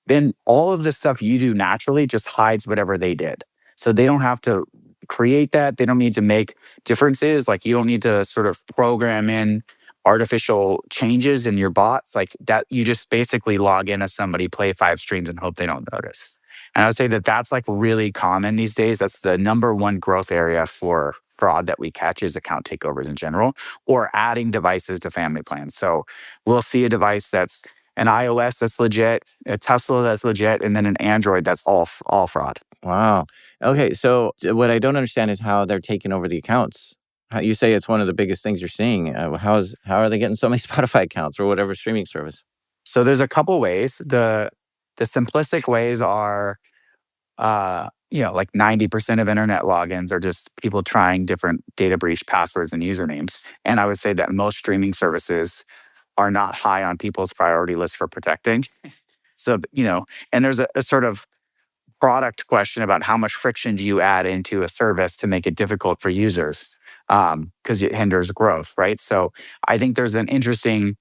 Then all of the stuff you do naturally just hides whatever they did. So they don't have to create that. They don't need to make differences. Like you don't need to sort of program in artificial changes in your bots like that. You just basically log in as somebody, play 5 streams and hope they don't notice. And I would say that that's like really common these days. That's the number one growth area for fraud that we catch is account takeovers in general, or adding devices to family plans. So we'll see a device that's an iOS that's legit, a Tesla that's legit, and then an Android that's all fraud. Wow. Okay, so what I don't understand is how they're taking over the accounts. You say it's one of the biggest things you're seeing. How are they getting so many Spotify accounts or whatever streaming service? So there's a couple ways. The simplistic ways are, like 90% of internet logins are just people trying different data breach passwords and usernames. And I would say that most streaming services are not high on people's priority list for protecting. So, and there's a sort of product question about how much friction do you add into a service to make it difficult for users, because it hinders growth, right? So I think there's an interesting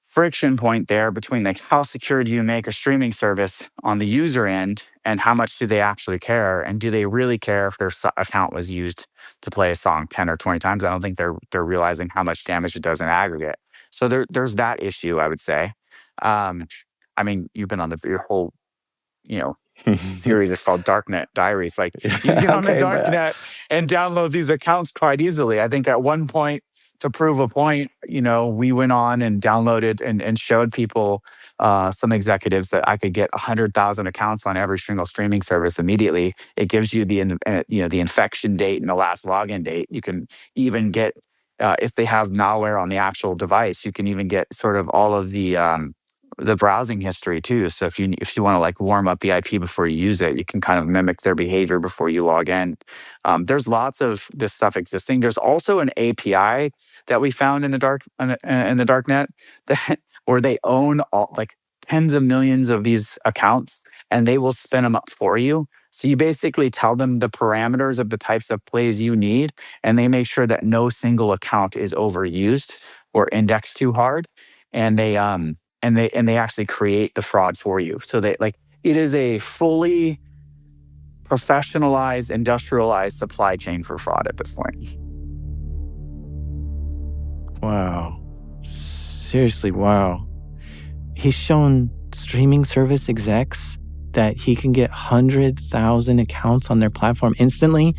friction point there between like how secure do you make a streaming service on the user end and how much do they actually care, and do they really care if their account was used to play a song 10 or 20 times? I don't think they're realizing how much damage it does in aggregate. So there's that issue, I would say. I mean, you've been on your whole, series is called Darknet Diaries. Like you can get on the Darknet and download these accounts quite easily. I think at one point, to prove a point, we went on and downloaded and showed people, some executives, that I could get 100,000 accounts on every single streaming service immediately. It gives you the infection date and the last login date. You can even get, if they have malware on the actual device, you can even get sort of all of the browsing history too. So if you want to like warm up the IP before you use it, you can kind of mimic their behavior before you log in. There's lots of this stuff existing. There's also an API that we found in the darknet that where they own all like tens of millions of these accounts, and they will spin them up for you. So you basically tell them the parameters of the types of plays you need, and they make sure that no single account is overused or indexed too hard. And they actually create the fraud for you. So it is a fully professionalized, industrialized supply chain for fraud at this point. Wow. Seriously, wow. He's shown streaming service execs that he can get 100,000 accounts on their platform instantly,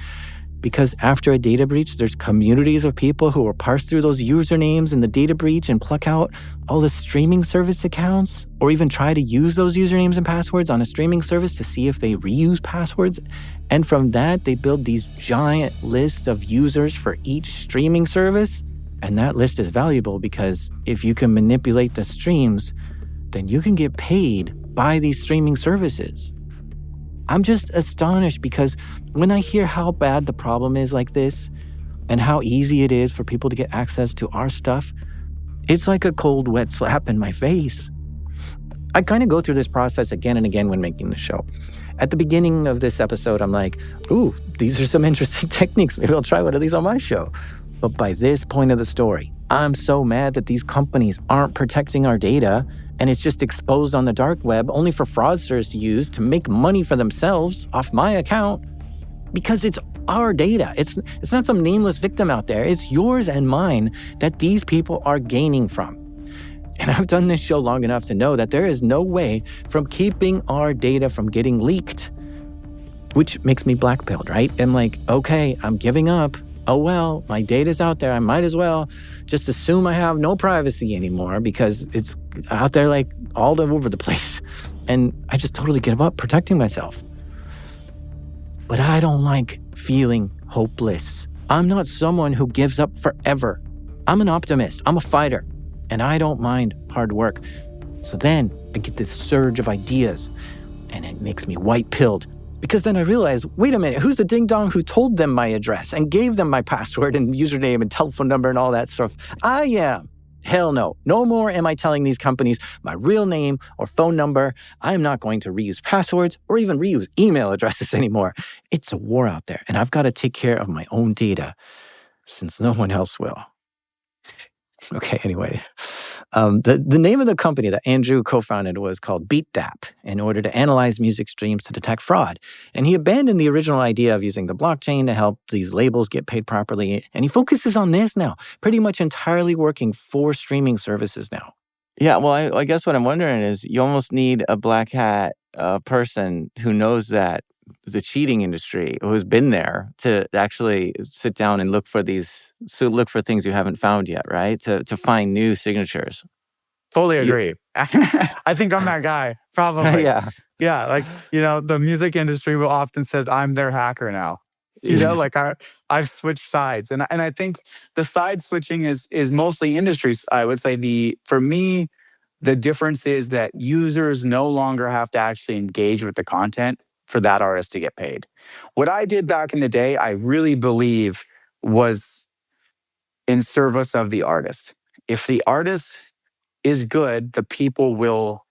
because after a data breach, there's communities of people who will parse through those usernames in the data breach and pluck out all the streaming service accounts, or even try to use those usernames and passwords on a streaming service to see if they reuse passwords. And from that, they build these giant lists of users for each streaming service. And that list is valuable because if you can manipulate the streams, then you can get paid by these streaming services. I'm just astonished because when I hear how bad the problem is like this and how easy it is for people to get access to our stuff, it's like a cold, wet slap in my face. I kind of go through this process again and again when making the show. At the beginning of this episode, I'm like, ooh, these are some interesting techniques. Maybe I'll try one of these on my show. But by this point of the story, I'm so mad that these companies aren't protecting our data, and it's just exposed on the dark web only for fraudsters to use to make money for themselves off my account, because it's our data. It's not some nameless victim out there. It's yours and mine that these people are gaining from. And I've done this show long enough to know that there is no way from keeping our data from getting leaked, which makes me blackpilled, right? I'm like, okay, I'm giving up. Oh, well, my data's out there. I might as well just assume I have no privacy anymore because it's out there like all over the place. And I just totally give up protecting myself. But I don't like feeling hopeless. I'm not someone who gives up forever. I'm an optimist. I'm a fighter. And I don't mind hard work. So then I get this surge of ideas, and it makes me white-pilled. Because then I realize, wait a minute, who's the ding-dong who told them my address and gave them my password and username and telephone number and all that stuff? I am. Hell no. No more am I telling these companies my real name or phone number. I am not going to reuse passwords or even reuse email addresses anymore. It's a war out there, and I've got to take care of my own data since no one else will. Okay, anyway. The name of the company that Andrew co-founded was called BeatDAP in order to analyze music streams to detect fraud. And he abandoned the original idea of using the blockchain to help these labels get paid properly. And he focuses on this now, pretty much entirely working for streaming services now. Yeah, well, I guess what I'm wondering is you almost need a black hat person who knows that the cheating industry, who's been there, to actually sit down and look for things you haven't found yet, right? To find new signatures. Totally agree. I think I'm that guy, probably. Yeah. Yeah, like, the music industry will often say, I'm their hacker now. Like I've switched sides. And I think the side switching is mostly industries. I would say for me, the difference is that users no longer have to actually engage with the content for that artist to get paid. What I did back in the day, I really believe was in service of the artist. If the artist is good, the people will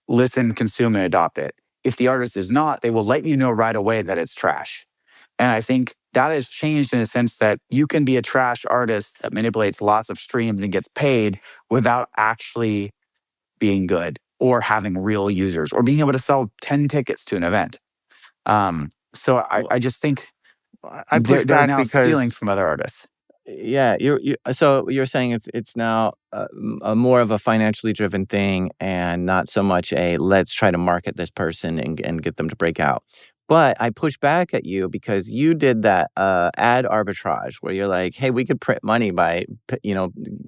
listen, consume, and adopt it. If the artist is not, they will let you know right away that it's trash. And I think that has changed in a sense that you can be a trash artist that manipulates lots of streams and gets paid without actually being good or having real users or being able to sell 10 tickets to an event. So I just think I push they're back now because stealing from other artists. Yeah, so you're saying it's now a more of a financially driven thing and not so much a let's try to market this person and get them to break out. But I push back at you because you did that ad arbitrage where you're like, hey, we could print money by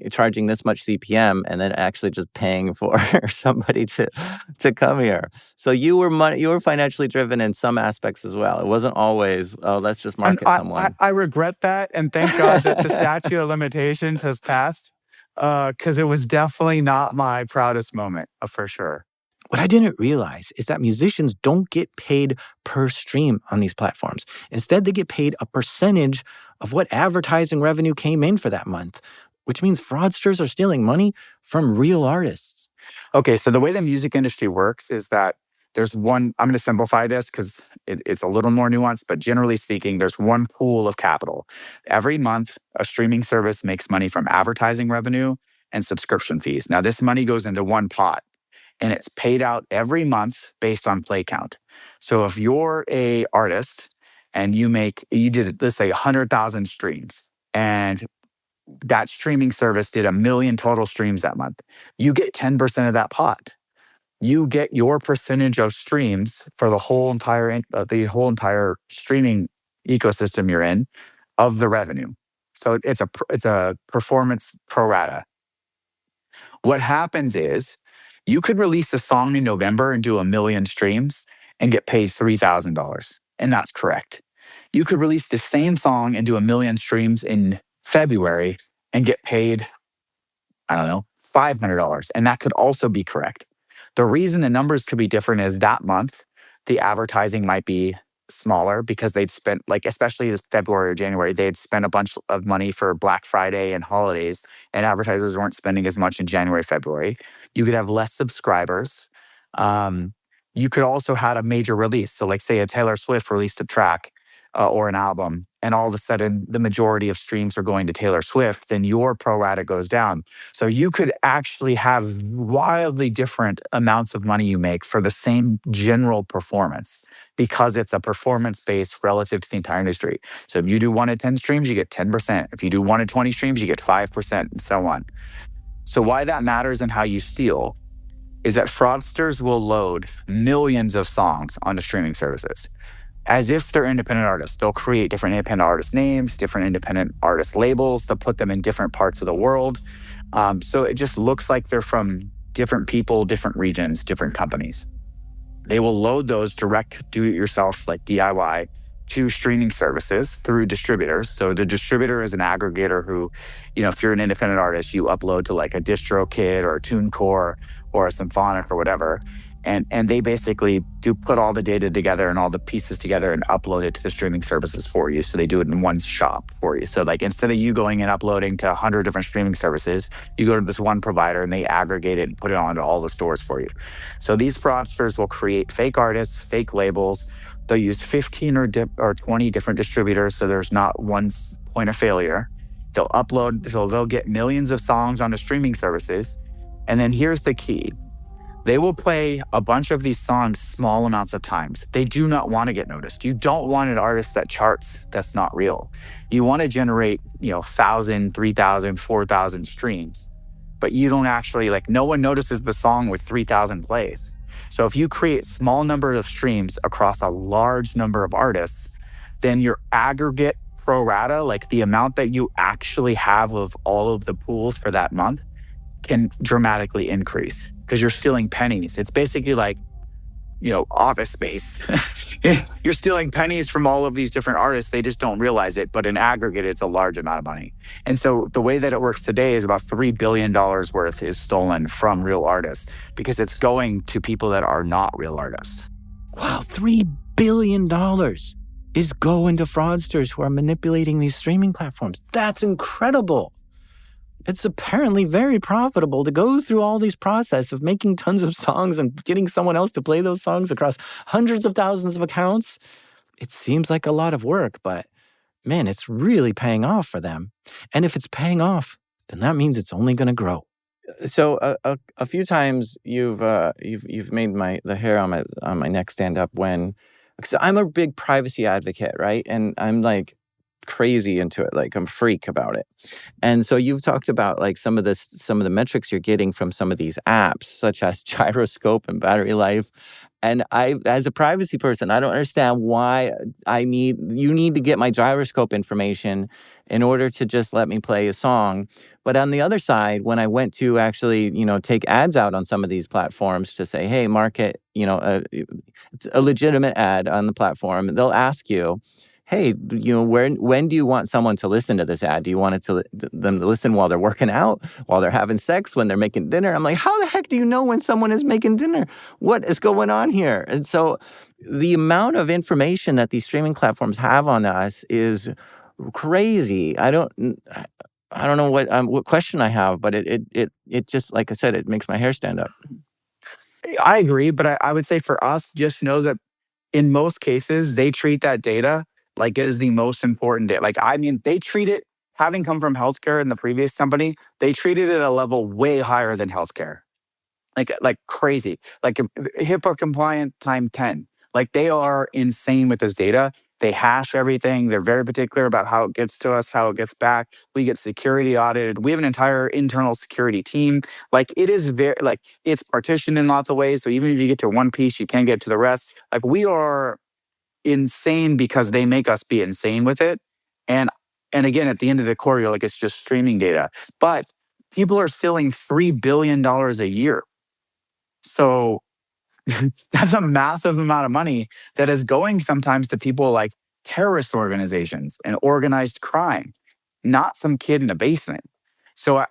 charging this much CPM and then actually just paying for somebody to come here. So you were financially driven in some aspects as well. It wasn't always, oh, let's just market someone. I regret that, and thank God that the statute of limitations has passed, because it was definitely not my proudest moment, for sure. What I didn't realize is that musicians don't get paid per stream on these platforms. Instead, they get paid a percentage of what advertising revenue came in for that month, which means fraudsters are stealing money from real artists. Okay, so the way the music industry works is that there's one, I'm going to simplify this because it's a little more nuanced, but generally speaking, there's one pool of capital. Every month, a streaming service makes money from advertising revenue and subscription fees. Now, this money goes into one pot, and it's paid out every month based on play count. So if you're a artist and you did, let's say, 100,000 streams, and that streaming service did 1 million total streams that month, you get 10% of that pot. You get your percentage of streams for the whole entire streaming ecosystem you're in of the revenue. So it's a performance pro rata. What happens is you could release a song in November and do 1 million streams and get paid $3,000. And that's correct. You could release the same song and do 1 million streams in February and get paid, I don't know, $500. And that could also be correct. The reason the numbers could be different is that month, the advertising might be smaller because they'd spent, like, especially this February or January, they'd spent a bunch of money for Black Friday and holidays, and advertisers weren't spending as much in January, February. You could have less subscribers. You could also have a major release. So like say a Taylor Swift released a track or an album, and all of a sudden the majority of streams are going to Taylor Swift, then your pro rata goes down. So you could actually have wildly different amounts of money you make for the same general performance because it's a performance base relative to the entire industry. So if you do 1 to 10 streams, you get 10%. If you do 1 to 20 streams, you get 5%, and so on. So why that matters and how you steal is that fraudsters will load millions of songs onto streaming services as if they're independent artists. They'll create different independent artist names, different independent artist labels. They'll put them in different parts of the world. So it just looks like they're from different people, different regions, different companies. They will load those direct do-it-yourself, like DIY, to streaming services through distributors. So the distributor is an aggregator who, if you're an independent artist, you upload to like a DistroKid or a TuneCore or a Symphonic or whatever. And they basically do put all the data together and all the pieces together and upload it to the streaming services for you. So they do it in one shop for you. So like instead of you going and uploading to 100 different streaming services, you go to this one provider and they aggregate it and put it onto all the stores for you. So these fraudsters will create fake artists, fake labels. They'll use 15 or 20 different distributors, so there's not one point of failure. They'll upload, so they'll get millions of songs onto streaming services. And then here's the key. They will play a bunch of these songs small amounts of times. They do not want to get noticed. You don't want an artist that charts that's not real. You want to generate, 1,000, 3,000, 4,000 streams, but you don't actually, no one notices the song with 3,000 plays. So if you create small number of streams across a large number of artists, then your aggregate pro rata, like the amount that you actually have of all of the pools for that month, can dramatically increase because you're stealing pennies. It's basically like, Office Space. You're stealing pennies from all of these different artists. They just don't realize it, but in aggregate, it's a large amount of money. And so the way that it works today is about $3 billion worth is stolen from real artists because it's going to people that are not real artists. Wow, $3 billion is going to fraudsters who are manipulating these streaming platforms. That's incredible. It's apparently very profitable to go through all these process of making tons of songs and getting someone else to play those songs across hundreds of thousands of accounts. It seems like a lot of work, but man, it's really paying off for them. And if it's paying off, then that means it's only going to grow. So a few times you've made the hair on my neck stand up when, because I'm a big privacy advocate, right? And I'm like crazy into it, like I'm a freak about it. And so you've talked about like some of the metrics you're getting from some of these apps, such as gyroscope and battery life. And I, as a privacy person, I don't understand why you need to get my gyroscope information in order to just let me play a song. But on the other side, when I went to actually, take ads out on some of these platforms to say, hey, market, a legitimate ad on the platform, they'll ask you, hey, when do you want someone to listen to this ad? Do you want them to listen while they're working out, while they're having sex, when they're making dinner? I'm like, how the heck do you know when someone is making dinner? What is going on here? And so the amount of information that these streaming platforms have on us is crazy. I don't know what question I have, but it just, like I said, it makes my hair stand up. I agree, but I would say for us, just know that in most cases, they treat that data like it is the most important data. They treat it, having come from healthcare in the previous company, they treated it at a level way higher than healthcare. Like crazy. Like HIPAA compliant time 10. Like they are insane with this data. They hash everything. They're very particular about how it gets to us, how it gets back. We get security audited. We have an entire internal security team. Like it is it's partitioned in lots of ways. So even if you get to one piece, you can't get to the rest. Like we are insane because they make us be insane with it. And again, at the end of the core, you're like, it's just streaming data. But people are stealing $3 billion a year. So that's a massive amount of money that is going sometimes to people like terrorist organizations and organized crime, not some kid in a basement. So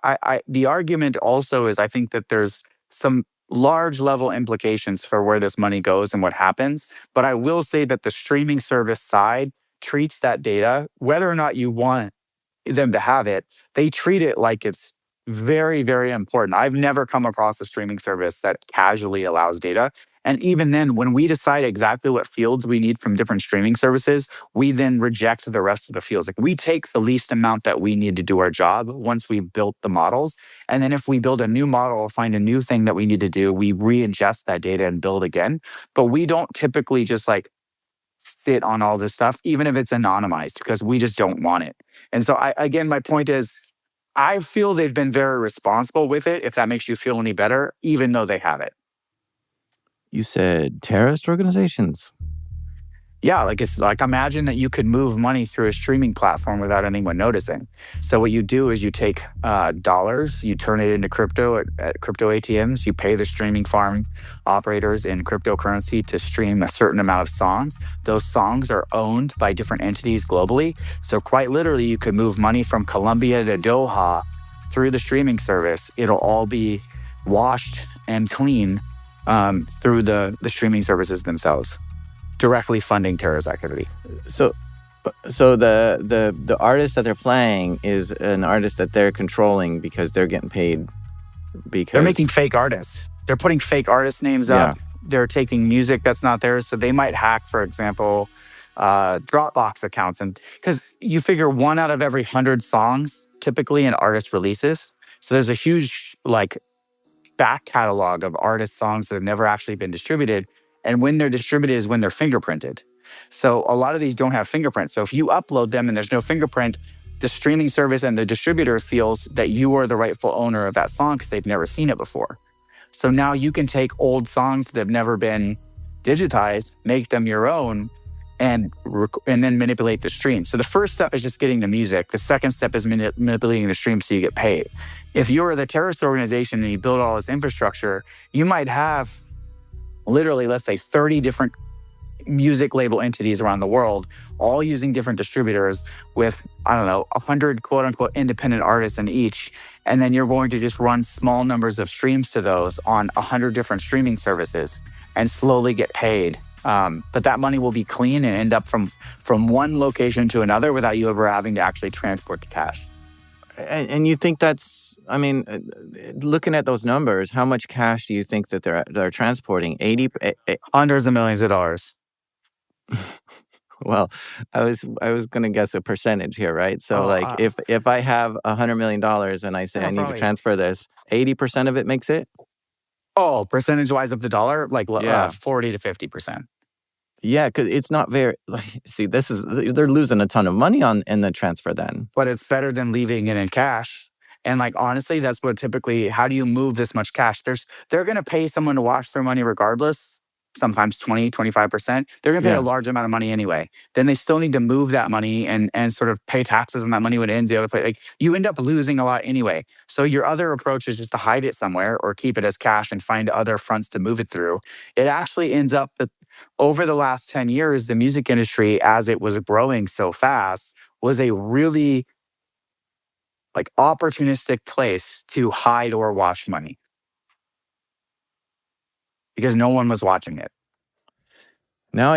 the argument also is I think that there's some large level implications for where this money goes and what happens. But I will say that the streaming service side treats that data, whether or not you want them to have it, they treat it like it's very, very important. I've never come across a streaming service that casually allows data. And even then, when we decide exactly what fields we need from different streaming services, we then reject the rest of the fields. Like we take the least amount that we need to do our job once we've built the models. And then if we build a new model or find a new thing that we need to do, we readjust that data and build again. But we don't typically just sit on all this stuff, even if it's anonymized, because we just don't want it. And so again, my point is, I feel they've been very responsible with it, if that makes you feel any better, even though they have it. You said terrorist organizations? Yeah, it's like imagine that you could move money through a streaming platform without anyone noticing. So what you do is you take dollars, you turn it into crypto at crypto ATMs, you pay the streaming farm operators in cryptocurrency to stream a certain amount of songs. Those songs are owned by different entities globally. So quite literally, you could move money from Colombia to Doha through the streaming service. It'll all be washed and clean through the streaming services themselves, directly funding terrorist activity. So, the artist that they're playing is an artist that they're controlling because they're getting paid. Because they're making fake artists. They're putting fake artist names up. They're taking music that's not theirs. So they might hack, for example, Dropbox accounts, and because you figure 1 out of every 100 songs typically an artist releases. So there's a huge back catalog of artist songs that have never actually been distributed. And when they're distributed is when they're fingerprinted. So a lot of these don't have fingerprints. So if you upload them and there's no fingerprint, the streaming service and the distributor feels that you are the rightful owner of that song because they've never seen it before. So now you can take old songs that have never been digitized, make them your own, and then manipulate the stream. So the first step is just getting the music. The second step is manipulating the stream so you get paid. If you're the terrorist organization and you build all this infrastructure, you might have literally, let's say, 30 different music label entities around the world, all using different distributors with, 100 quote unquote independent artists in each. And then you're going to just run small numbers of streams to those on 100 different streaming services and slowly get paid. But that money will be clean and end up from one location to another without you ever having to actually transport the cash. And you think that's, looking at those numbers, how much cash do you think that they're transporting? Hundreds of millions of dollars. Well, I was going to guess a percentage here, right? So if I have $100 million and I say I need to transfer this, 80% of it makes it? Oh, percentage-wise of the dollar? 40 to 50%. Yeah, because it's not very. See, they're losing a ton of money in the transfer then. But it's better than leaving it in cash. And honestly, that's what typically. How do you move this much cash? They're going to pay someone to wash their money regardless. Sometimes 20, 25%. They're going to pay a large amount of money anyway. Then they still need to move that money and sort of pay taxes on that money when it ends the other place. You end up losing a lot anyway. So your other approach is just to hide it somewhere or keep it as cash and find other fronts to move it through. It actually ends up that over the last 10 years, the music industry, as it was growing so fast, was a really opportunistic place to hide or wash money. Because no one was watching it. Now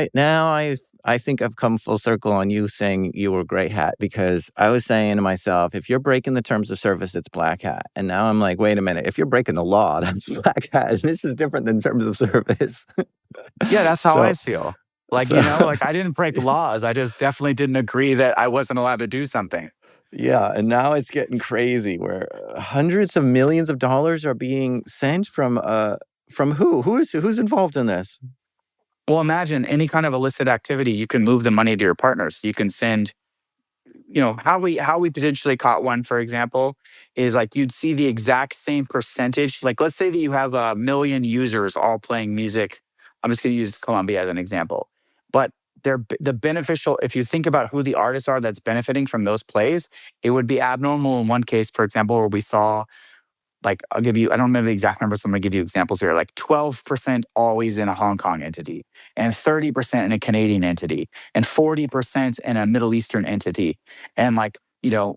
I think I've come full circle on you saying you were gray hat, because I was saying to myself, if you're breaking the terms of service, it's black hat. And now I'm like, wait a minute, if you're breaking the law, that's black hat. This is different than terms of service. Yeah, that's how I feel. I didn't break laws. I just definitely didn't agree that I wasn't allowed to do something. Yeah, and now it's getting crazy where hundreds of millions of dollars are being sent from who? Who's involved in this? Well, imagine any kind of illicit activity, you can move the money to your partners. You can send, how we potentially caught one, for example, is you'd see the exact same percentage. Let's say that you have 1 million users all playing music. I'm just going to use Colombia as an example. But the beneficial, if you think about who the artists are that's benefiting from those plays, it would be abnormal in one case, for example, where we saw, I'll give you, I don't remember the exact numbers, so I'm going to give you examples here. 12% always in a Hong Kong entity, and 30% in a Canadian entity, and 40% in a Middle Eastern entity, and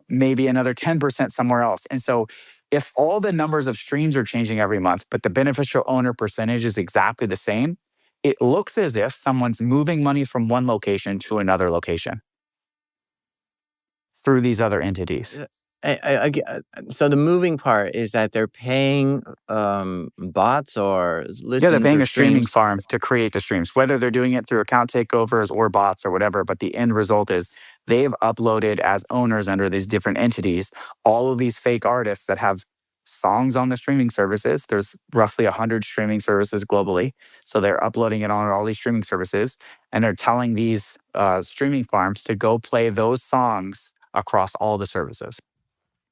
maybe another 10% somewhere else. And so if all the numbers of streams are changing every month, but the beneficial owner percentage is exactly the same, it looks as if someone's moving money from one location to another location through these other entities. So the moving part is that they're paying bots or listens. Yeah, they're paying or a streaming streams. farm to create the streams, whether they're doing it through account takeovers or bots or whatever. But the end result is they've uploaded as owners under these different entities all of these fake artists that have songs on the streaming services. There's roughly 100 streaming services globally. So they're uploading it on all these streaming services, and they're telling these streaming farms to go play those songs across all the services.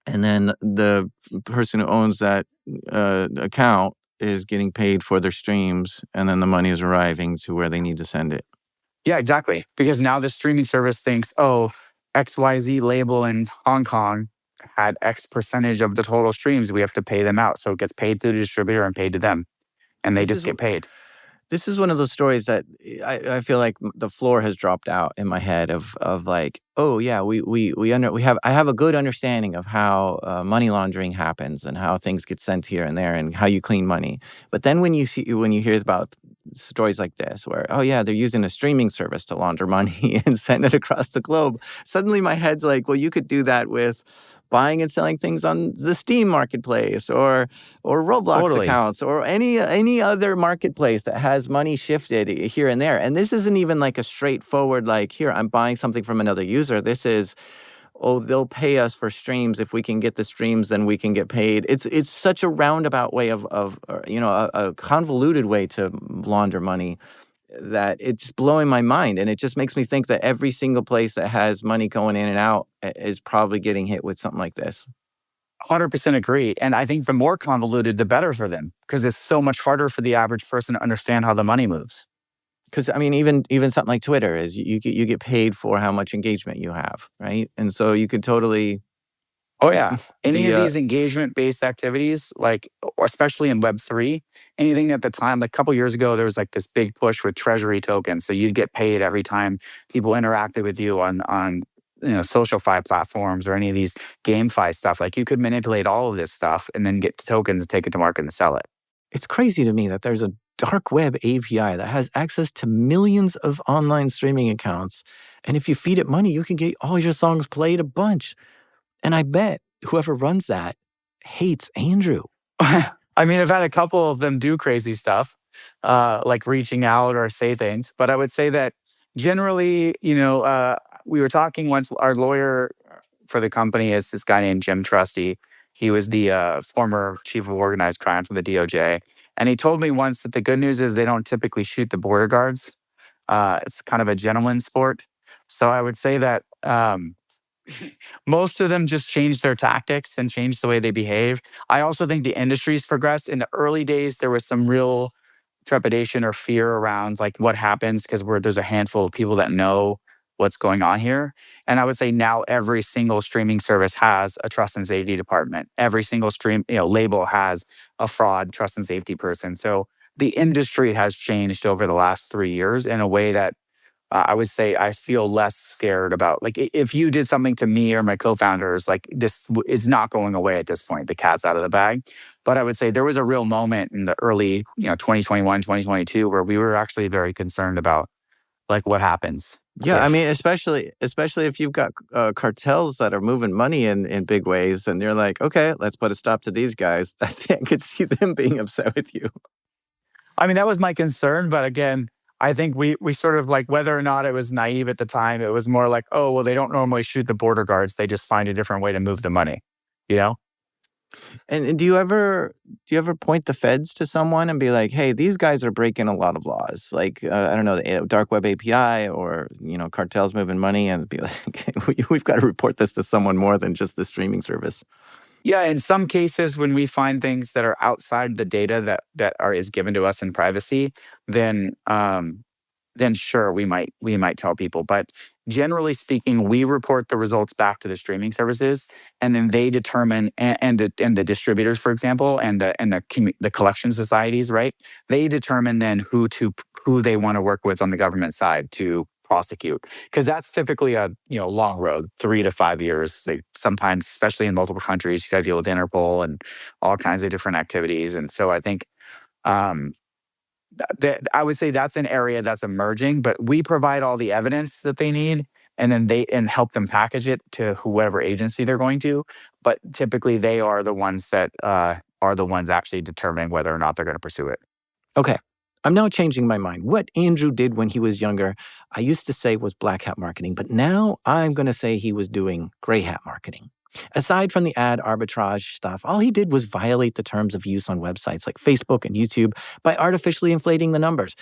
And then the person who owns that account is getting paid for their streams, and then the money is arriving to where they need to send it. Yeah, exactly. Because now the streaming service thinks, XYZ label in Hong Kong had X percentage of the total streams. We have to pay them out. So it gets paid to the distributor and paid to them. And they just get paid. This is one of those stories that I feel like the floor has dropped out in my head of like, oh yeah, I have a good understanding of how money laundering happens and how things get sent here and there and how you clean money. But then when you hear about stories like this, where oh yeah, they're using a streaming service to launder money and send it across the globe, suddenly my head's like, well, you could do that with buying and selling things on the Steam marketplace or Roblox Totally. accounts or any other marketplace that has money shifted here and there. And this isn't even like a straightforward like, here, I'm buying something from another user. This is, oh, they'll pay us for streams. If we can get the streams, then we can get paid. It's such a roundabout way of a convoluted way to launder money that it's blowing my mind. And it just makes me think that every single place that has money going in and out is probably getting hit with something like this. 100% agree. And I think the more convoluted, the better for them, because it's so much harder for the average person to understand how the money moves. Because I mean, even something like Twitter is you get paid for how much engagement you have, right? And so you could totally Oh yeah. Any be of these engagement-based activities, like especially in Web3, anything at the time, like a couple years ago, there was like this big push with treasury tokens. So you'd get paid every time people interacted with you on SocialFi platforms or any of these GameFi stuff. Like you could manipulate all of this stuff and then get the tokens and take it to market and sell it. It's crazy to me that there's a dark web API that has access to millions of online streaming accounts, and if you feed it money, you can get all your songs played a bunch. And I bet whoever runs that hates Andrew. I mean, I've had a couple of them do crazy stuff, like reaching out or say things. But I would say that generally, we were talking once. Our lawyer for the company is this guy named Jim Trusty. He was the former chief of organized crime for the DOJ. And he told me once that the good news is they don't typically shoot the border guards. It's kind of a gentleman's sport. So I would say that most of them just changed their tactics and changed the way they behave. I also think the industry's progressed. In the early days, there was some real trepidation or fear around like what happens because there's a handful of people that know what's going on here. And I would say now every single streaming service has a trust and safety department. Every single label has a fraud trust and safety person. So the industry has changed over the last 3 years in a way that I would say I feel less scared about. Like if you did something to me or my co-founders, like this is not going away at this point. The cat's out of the bag. But I would say there was a real moment in the early, 2021, 2022, where we were actually very concerned about like what happens. Yeah, I mean, especially if you've got cartels that are moving money in big ways, and you're like, okay, let's put a stop to these guys. I think I could see them being upset with you. I mean, that was my concern. But again, I think we sort of like whether or not it was naive at the time, it was more like, oh, well, they don't normally shoot the border guards. They just find a different way to move the money, you know? And do you ever point the feds to someone and be like, hey, these guys are breaking a lot of laws, like I don't know, the dark web API or cartels moving money, and be like, we've got to report this to someone more than just the streaming service. Yeah, in some cases, when we find things that are outside the data that is given to us in privacy, then sure we might tell people. But generally speaking, we report the results back to the streaming services, and then they determine and the distributors, for example, and the collection societies, right? They determine then who they want to work with on the government side to prosecute, because that's typically a long road, 3 to 5 years. They sometimes, especially in multiple countries, you got to deal with Interpol and all kinds of different activities. And so I think I would say that's an area that's emerging, but we provide all the evidence that they need, and then help them package it to whoever agency they're going to. But typically, they are the ones that are the ones actually determining whether or not they're going to pursue it. Okay. I'm now changing my mind. What Andrew did when he was younger, I used to say was black hat marketing, but now I'm going to say he was doing gray hat marketing. Aside from the ad arbitrage stuff, all he did was violate the terms of use on websites like Facebook and YouTube by artificially inflating the numbers.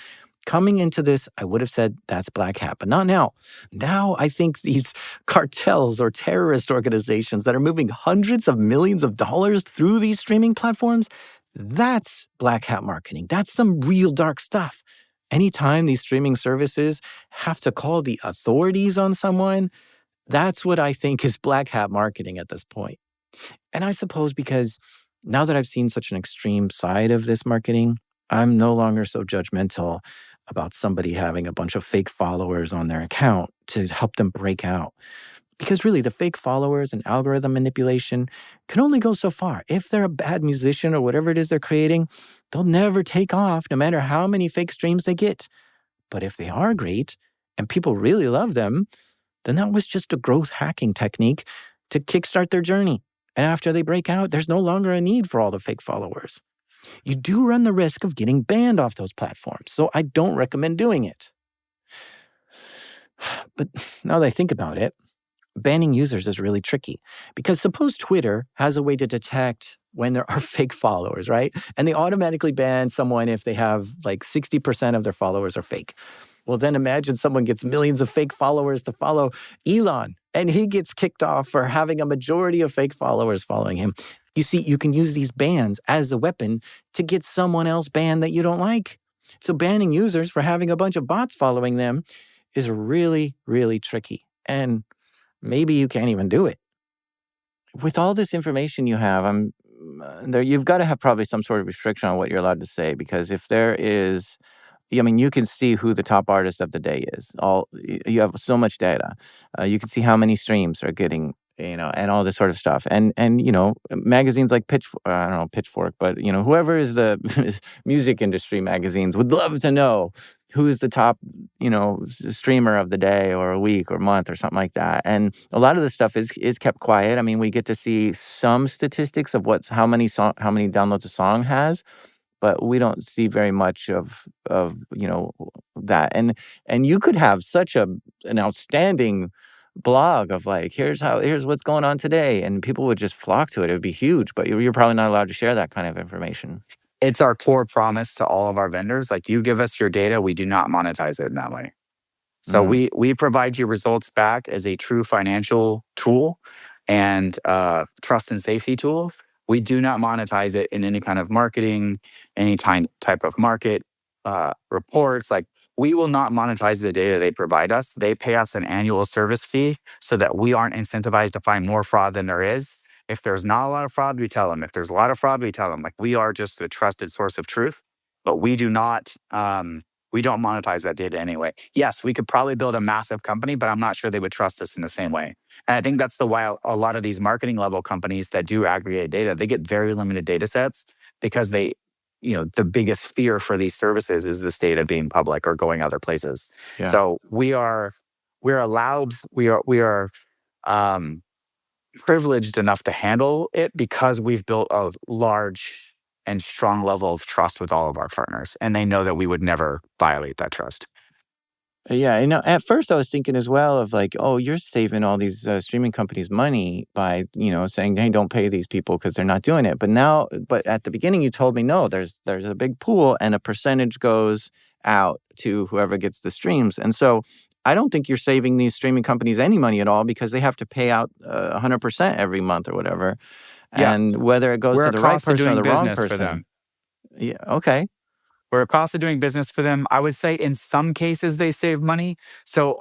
Coming into this, I would have said that's black hat, but not now. Now I think these cartels or terrorist organizations that are moving hundreds of millions of dollars through these streaming platforms, that's black hat marketing. That's some real dark stuff. Anytime these streaming services have to call the authorities on someone, that's what I think is black hat marketing at this point. And I suppose because now that I've seen such an extreme side of this marketing, I'm no longer so judgmental about somebody having a bunch of fake followers on their account to help them break out. Because really, the fake followers and algorithm manipulation can only go so far. If they're a bad musician or whatever it is they're creating, they'll never take off no matter how many fake streams they get. But if they are great and people really love them, then that was just a growth hacking technique to kickstart their journey. And after they break out, there's no longer a need for all the fake followers. You do run the risk of getting banned off those platforms, so I don't recommend doing it. But now that I think about it, banning users is really tricky because suppose Twitter has a way to detect when there are fake followers, right? And they automatically ban someone if they have like 60% of their followers are fake. Well, then imagine someone gets millions of fake followers to follow Elon, and he gets kicked off for having a majority of fake followers following him. You see, you can use these bans as a weapon to get someone else banned that you don't like. So banning users for having a bunch of bots following them is really, really tricky. And maybe you can't even do it. With all this information you have, you've got to have probably some sort of restriction on what you're allowed to say, because if there is, I mean, you can see who the top artist of the day is. You have so much data. You can see how many streams are getting, and all this sort of stuff. And magazines like I don't know Pitchfork, but whoever is the music industry magazines would love to know who's the top, streamer of the day or a week or month or something like that. And a lot of this stuff is kept quiet. I mean, we get to see some statistics of how many downloads a song has, but we don't see very much of that. And you could have such an outstanding blog of like, here's what's going on today, and people would just flock to it. It would be huge, but you're probably not allowed to share that kind of information. It's our core promise to all of our vendors. Like, you give us your data, we do not monetize it in that way. So we provide you results back as a true financial tool and trust and safety tool. We do not monetize it in any kind of marketing, any type of market reports. Like, we will not monetize the data they provide us. They pay us an annual service fee so that we aren't incentivized to find more fraud than there is. If there's not a lot of fraud, we tell them. If there's a lot of fraud, we tell them. Like, we are just a trusted source of truth, but we do not. We don't monetize that data anyway. Yes, we could probably build a massive company, but I'm not sure they would trust us in the same way. And I think that's why a lot of these marketing level companies that do aggregate data, they get very limited data sets because the biggest fear for these services is this data being public or going other places. Yeah. So we're privileged enough to handle it because we've built a large and strong level of trust with all of our partners. And they know that we would never violate that trust. Yeah, at first I was thinking as well of like, oh, you're saving all these streaming companies money by, saying, hey, don't pay these people because they're not doing it. But at the beginning you told me, no, there's a big pool and a percentage goes out to whoever gets the streams. And so I don't think you're saving these streaming companies any money at all because they have to pay out 100% every month or whatever. Yeah. And whether it goes to the right person or the wrong person. For them. Yeah, okay. We're a cost of doing business for them. I would say in some cases they save money. So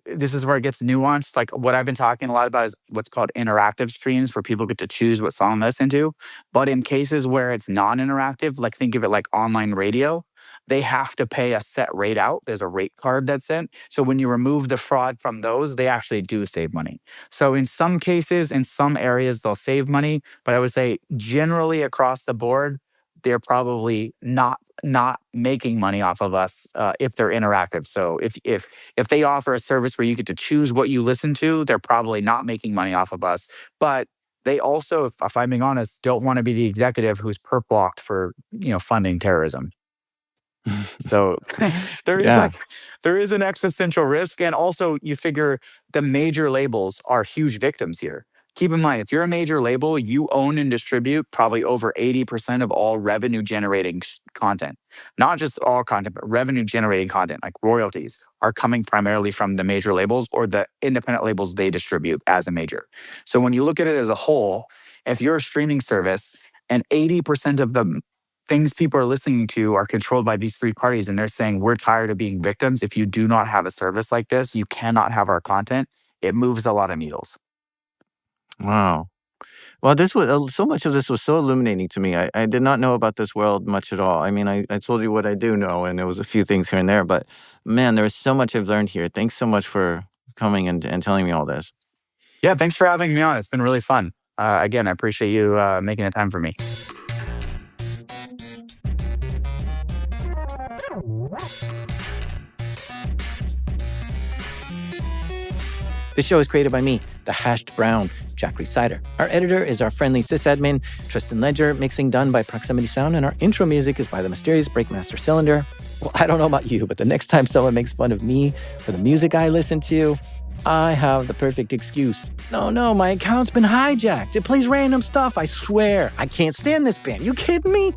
this is where it gets nuanced. Like, what I've been talking a lot about is what's called interactive streams, where people get to choose what song to listen to. But in cases where it's non-interactive, like think of it like online radio, they have to pay a set rate out. There's a rate card that's sent. So when you remove the fraud from those, they actually do save money. So in some cases, in some areas, they'll save money. But I would say generally across the board, they're probably not making money off of us if they're interactive. So if they offer a service where you get to choose what you listen to, they're probably not making money off of us. But they also, if I'm being honest, don't want to be the executive who's perp blocked for funding terrorism. So there is an existential risk. And also you figure the major labels are huge victims here. Keep in mind, if you're a major label, you own and distribute probably over 80% of all revenue-generating content. Not just all content, but revenue-generating content, like royalties, are coming primarily from the major labels or the independent labels they distribute as a major. So when you look at it as a whole, if you're a streaming service and 80% of the things people are listening to are controlled by these three parties, and they're saying, we're tired of being victims. If you do not have a service like this, you cannot have our content. It moves a lot of needles. Wow. Well, this was so much of this was so illuminating to me. I did not know about this world much at all. I mean, I told you what I do know, and there was a few things here and there, but man, there was so much I've learned here. Thanks so much for coming and telling me all this. Yeah, thanks for having me on. It's been really fun. Again, I appreciate you making the time for me. This show is created by me, the Hashed Brown, Jack Resider. Our editor is our friendly sysadmin, Tristan Ledger, mixing done by Proximity Sound, and our intro music is by the mysterious Breakmaster Cylinder. Well, I don't know about you, but the next time someone makes fun of me for the music I listen to, I have the perfect excuse. No, my account's been hijacked. It plays random stuff, I swear. I can't stand this band. You kidding me?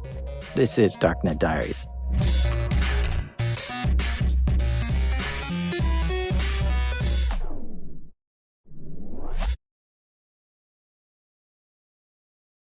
This is Darknet Diaries.